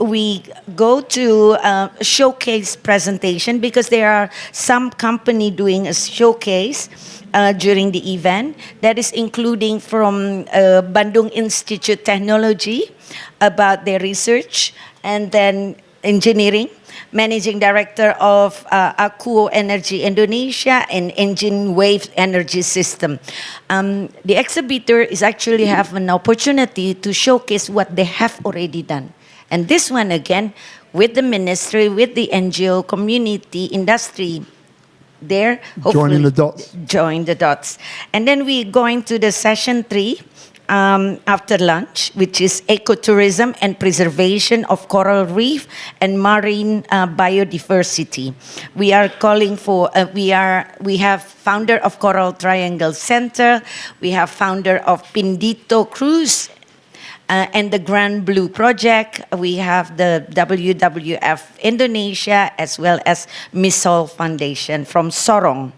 Speaker 2: we go to showcase presentation because there are some company doing a showcase during the event that is including from Bandung Institute Technology about their research, and then engineering, managing director of Aku Energy Indonesia and Engine Wave Energy System. The exhibitor is actually have an opportunity to showcase what they have already done. And this one again, with the ministry, with the NGO community, industry, there.
Speaker 1: Joining the dots.
Speaker 2: Join the dots. And then we going to the session 3 after lunch, which is ecotourism and preservation of coral reef and marine biodiversity. We are calling for, we have founder of Coral Triangle Center, we have founder of Pindito Cruise, and the Grand Blue Project. We have the WWF Indonesia as well as Misol Foundation from Sorong.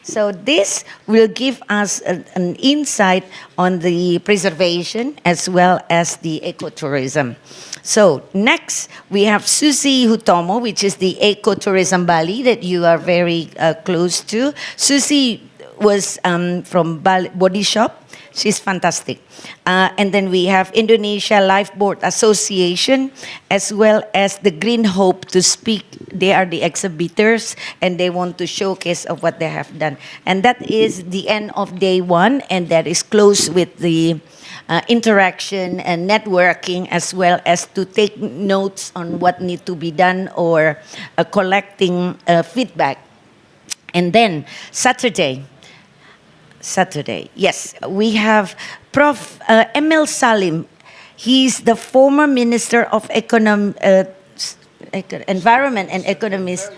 Speaker 2: So this will give us an insight on the preservation as well as the ecotourism. So next, we have Susie Hutomo, which is the Ecotourism Bali that you are very close to. Susie was from Body Shop. She's fantastic. And then we have Indonesia Lifeboat Association as well as the Green Hope to speak. They are the exhibitors and they want to showcase of what they have done. And that is the end of day 1, and that is close with the interaction and networking as well as to take notes on what need to be done or collecting feedback. And then Saturday, yes, we have Prof. Emil Salim. He's the former Minister of Environment and Economist.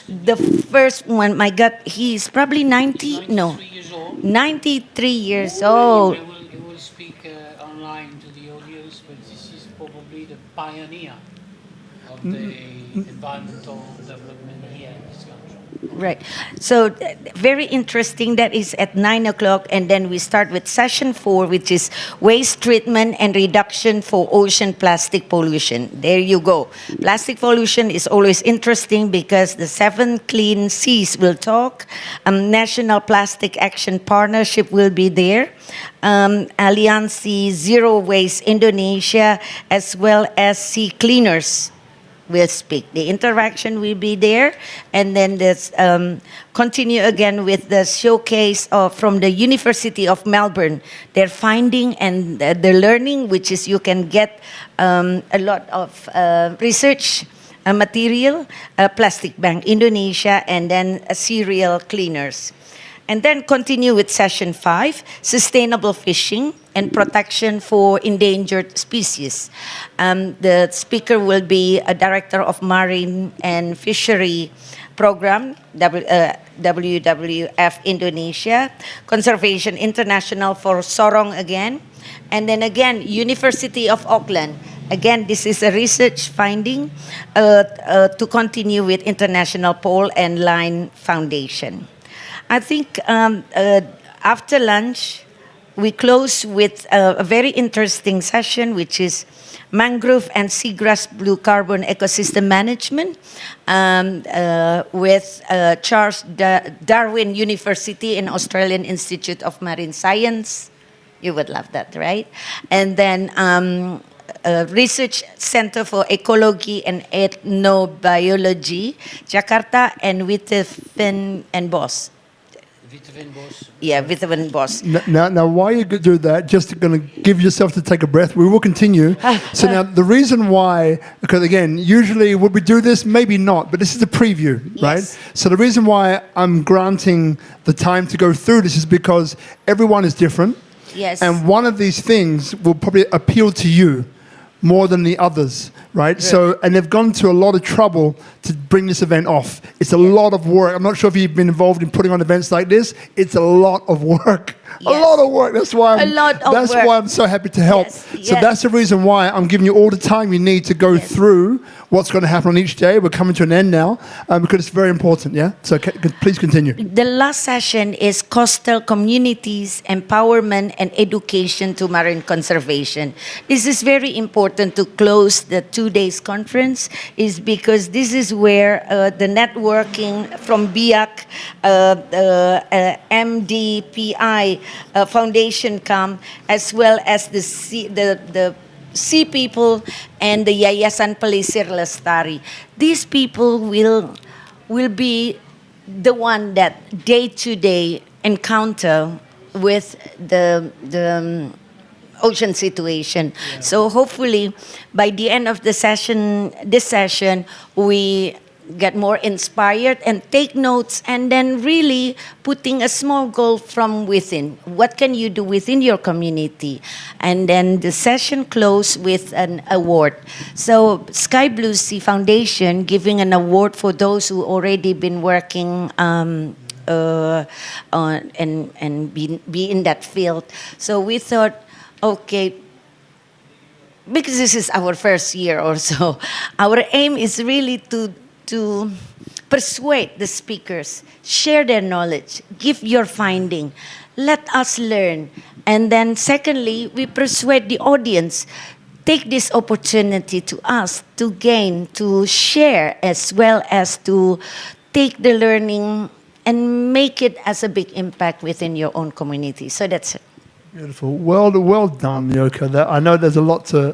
Speaker 2: The first one, my God, he's probably 93 years old.
Speaker 3: He will speak online to the audience, but this is probably the pioneer of the environmental development here in this country.
Speaker 2: Right. So very interesting. That is at 9 o'clock. And then we start with session 4, which is waste treatment and reduction for ocean plastic pollution. There you go. Plastic pollution is always interesting because the 7 Clean Seas will talk. National Plastic Action Partnership will be there. Aliansi Zero Waste Indonesia as well as Sea Cleaners will speak. The interaction will be there, and then this continue again with the showcase from the University of Melbourne. Their finding and the learning, which is you can get a lot of research material, Plastic Bank Indonesia, and then serial cleaners. And then continue with session 5, sustainable fishing and protection for endangered species. The speaker will be a director of Marine and Fishery Program, WWF Indonesia, Conservation International for Sorong again, and then again, University of Auckland. Again, this is a research finding to continue with International Pole and Line Foundation. I think after lunch, we close with a very interesting session, which is mangrove and seagrass blue carbon ecosystem management with Charles Darwin University and Australian Institute of Marine Science. You would love that, right? And then Research Center for Ecology and Ethnobiology, Jakarta, and Witteveen and Bos. Yeah, Witteveen Bos.
Speaker 1: Now, while you do that, just going to give yourself to take a breath. We will continue. So now, the reason why, because again, usually would we do this? Maybe not, but this is a preview, right?
Speaker 2: Yes.
Speaker 1: So the reason why I'm granting the time to go through this is because everyone is different.
Speaker 2: Yes.
Speaker 1: And one of these things will probably appeal to you more than the others. right? So, and they've gone to a lot of trouble to bring this event off. It's a lot of work. I'm not sure if you've been involved in putting on events like this. It's a lot of work. A
Speaker 2: Yes.
Speaker 1: lot of work. That's why
Speaker 2: work.
Speaker 1: I'm so happy to help.
Speaker 2: Yes,
Speaker 1: So
Speaker 2: yes.
Speaker 1: that's the reason why I'm giving you all the time you need to go through what's going to happen on each day. We're coming to an end now because it's very important, yeah? So please continue.
Speaker 2: The last session is coastal communities, empowerment, and education to marine conservation. This is very important to close the 2 days conference, is because this is where the networking from BIAC, MDPI Foundation come, as well as the Sea People and the Yayasan Pelesir Lestari. These people will be the one that day-to-day encounter with the ocean situation. Yeah. So hopefully by the end of this session, we get more inspired and take notes, and then really putting a small goal from within. What can you do within your community? And then the session close with an award. So Sky Blue Sea Foundation giving an award for those who already been working and be in that field. So we thought, okay, because this is our first year or so, our aim is really to persuade the speakers, share their knowledge, give your finding, let us learn. And then secondly, we persuade the audience, take this opportunity to us to gain, to share, as well as to take the learning and make it as a big impact within your own community. So that's it.
Speaker 1: Beautiful. Well done, Yoke. I know there's a lot to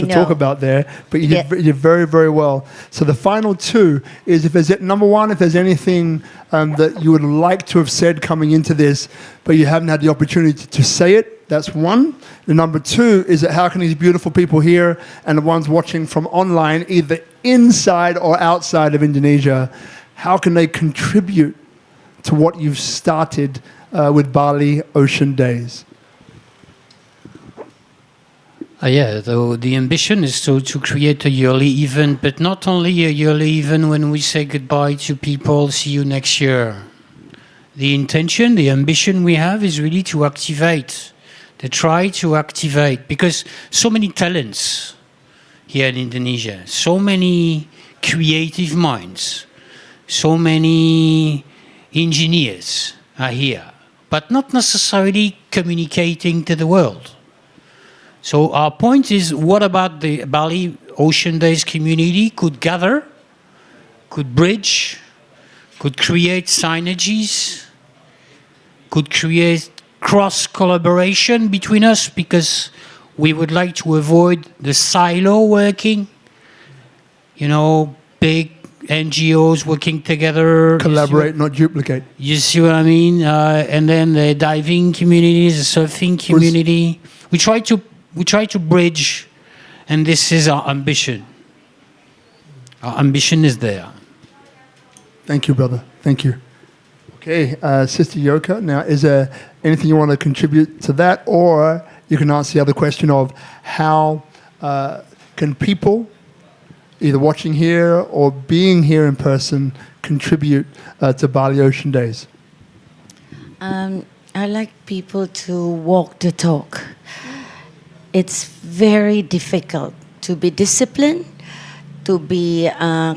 Speaker 1: talk about there, but you did very, very well. So the final two is, if there's number one, if there's anything that you would like to have said coming into this, but you haven't had the opportunity to say it, that's one. The number two is that how can these beautiful people here and the ones watching from online, either inside or outside of Indonesia, how can they contribute to what you've started with Bali Ocean Days?
Speaker 3: The ambition is to create a yearly event, but not only a yearly event when we say goodbye to people, see you next year. The intention, the ambition we have is really to activate, to try to activate, because so many talents here in Indonesia, so many creative minds, so many engineers are here, but not necessarily communicating to the world. So our point is, what about the Bali Ocean Days community could gather, could bridge, could create synergies, could create cross-collaboration between us, because we would like to avoid the silo working, big NGOs working together.
Speaker 1: Collaborate, not duplicate.
Speaker 3: You see what I mean? And then the diving community, the surfing community. We try to bridge, and this is our ambition. Our ambition is there.
Speaker 1: Thank you, brother. Thank you. Okay, Sister Yoke, now is there anything you want to contribute to that, or you can answer the other question of how can people, either watching here or being here in person, contribute to Bali Ocean Days?
Speaker 2: I like people to walk the talk. It's very difficult to be disciplined, to be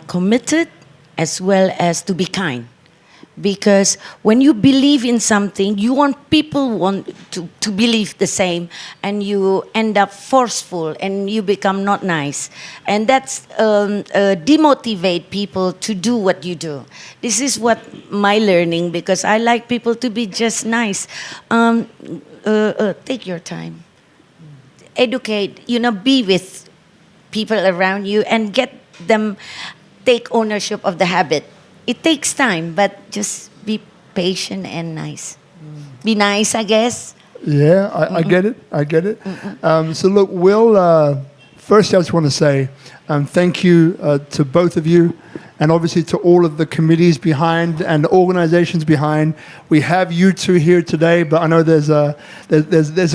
Speaker 2: committed, as well as to be kind. Because when you believe in something, you want people to believe the same, and you end up forceful and you become not nice. And that's demotivate people to do what you do. This is what my learning, because I like people to be just nice. Take your time. Educate, be with people around you and get them take ownership of the habit. It takes time, but just be patient and nice. Be nice, I guess.
Speaker 1: Yeah, I get it. I get it. So look, Will, first I just want to say, Thank you to both of you, and obviously to all of the committees behind and the organizations behind. We have you two here today, but I know there's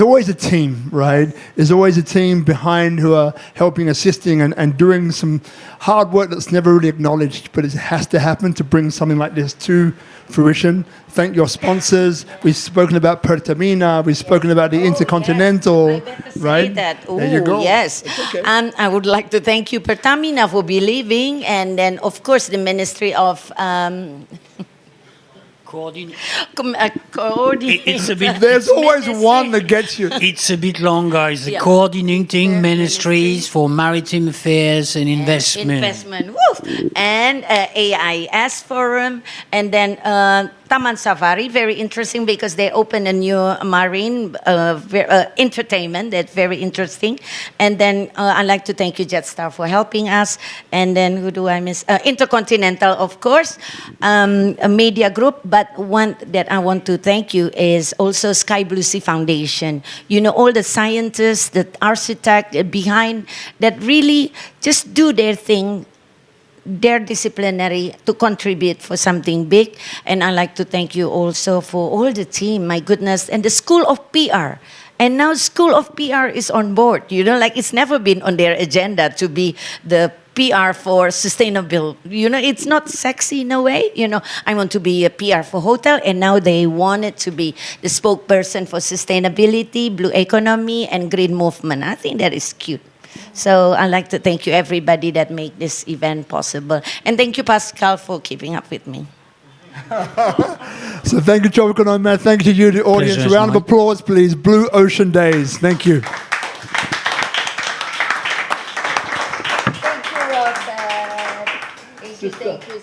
Speaker 1: always a team, right? There's always a team behind who are helping, assisting, and doing some hard work that's never really acknowledged, but it has to happen to bring something like this to fruition. Thank your sponsors. We've spoken about Pertamina. We've spoken about the Intercontinental,
Speaker 2: yes. I better say
Speaker 1: right?
Speaker 2: that.
Speaker 1: There you go.
Speaker 2: Yes.
Speaker 1: Okay.
Speaker 2: And I would like to thank you, Pertamina, for believing, and then, of course, the Ministry of
Speaker 3: It's a bit.
Speaker 1: There's always one that gets you.
Speaker 3: It's a bit longer. It's the
Speaker 2: Yeah.
Speaker 3: coordinating ministries for maritime affairs and investment.
Speaker 2: Woo! And AIS Forum, and then Taman Safari, very interesting because they opened a new marine entertainment that's very interesting. And then I'd like to thank you, Jetstar, for helping us. And then who do I miss? Intercontinental, of course, a media group. But one that I want to thank you is also Sky Blue Sea Foundation. You know, all the scientists, the architects behind that really just do their thing. They're disciplinary to contribute for something big. And I'd like to thank you also for all the team, my goodness, and the School of PR. And now School of PR is on board. You know, like it's never been on their agenda to be the PR for sustainable. You know, it's not sexy in a way. You know, I want to be a PR for hotel, and now they want it to be the spokesperson for sustainability, blue economy, and green movement. I think that is cute. So I'd like to thank you, everybody that made this event possible. And thank you, Pascal, for keeping up with me.
Speaker 1: So thank you, Tropical Nomad. Thank you, the audience.
Speaker 3: Pleasure,
Speaker 1: Round of
Speaker 3: Mike.
Speaker 1: applause, please. Blue Ocean Days. Thank you.
Speaker 2: Thank you, Robert. Thank you.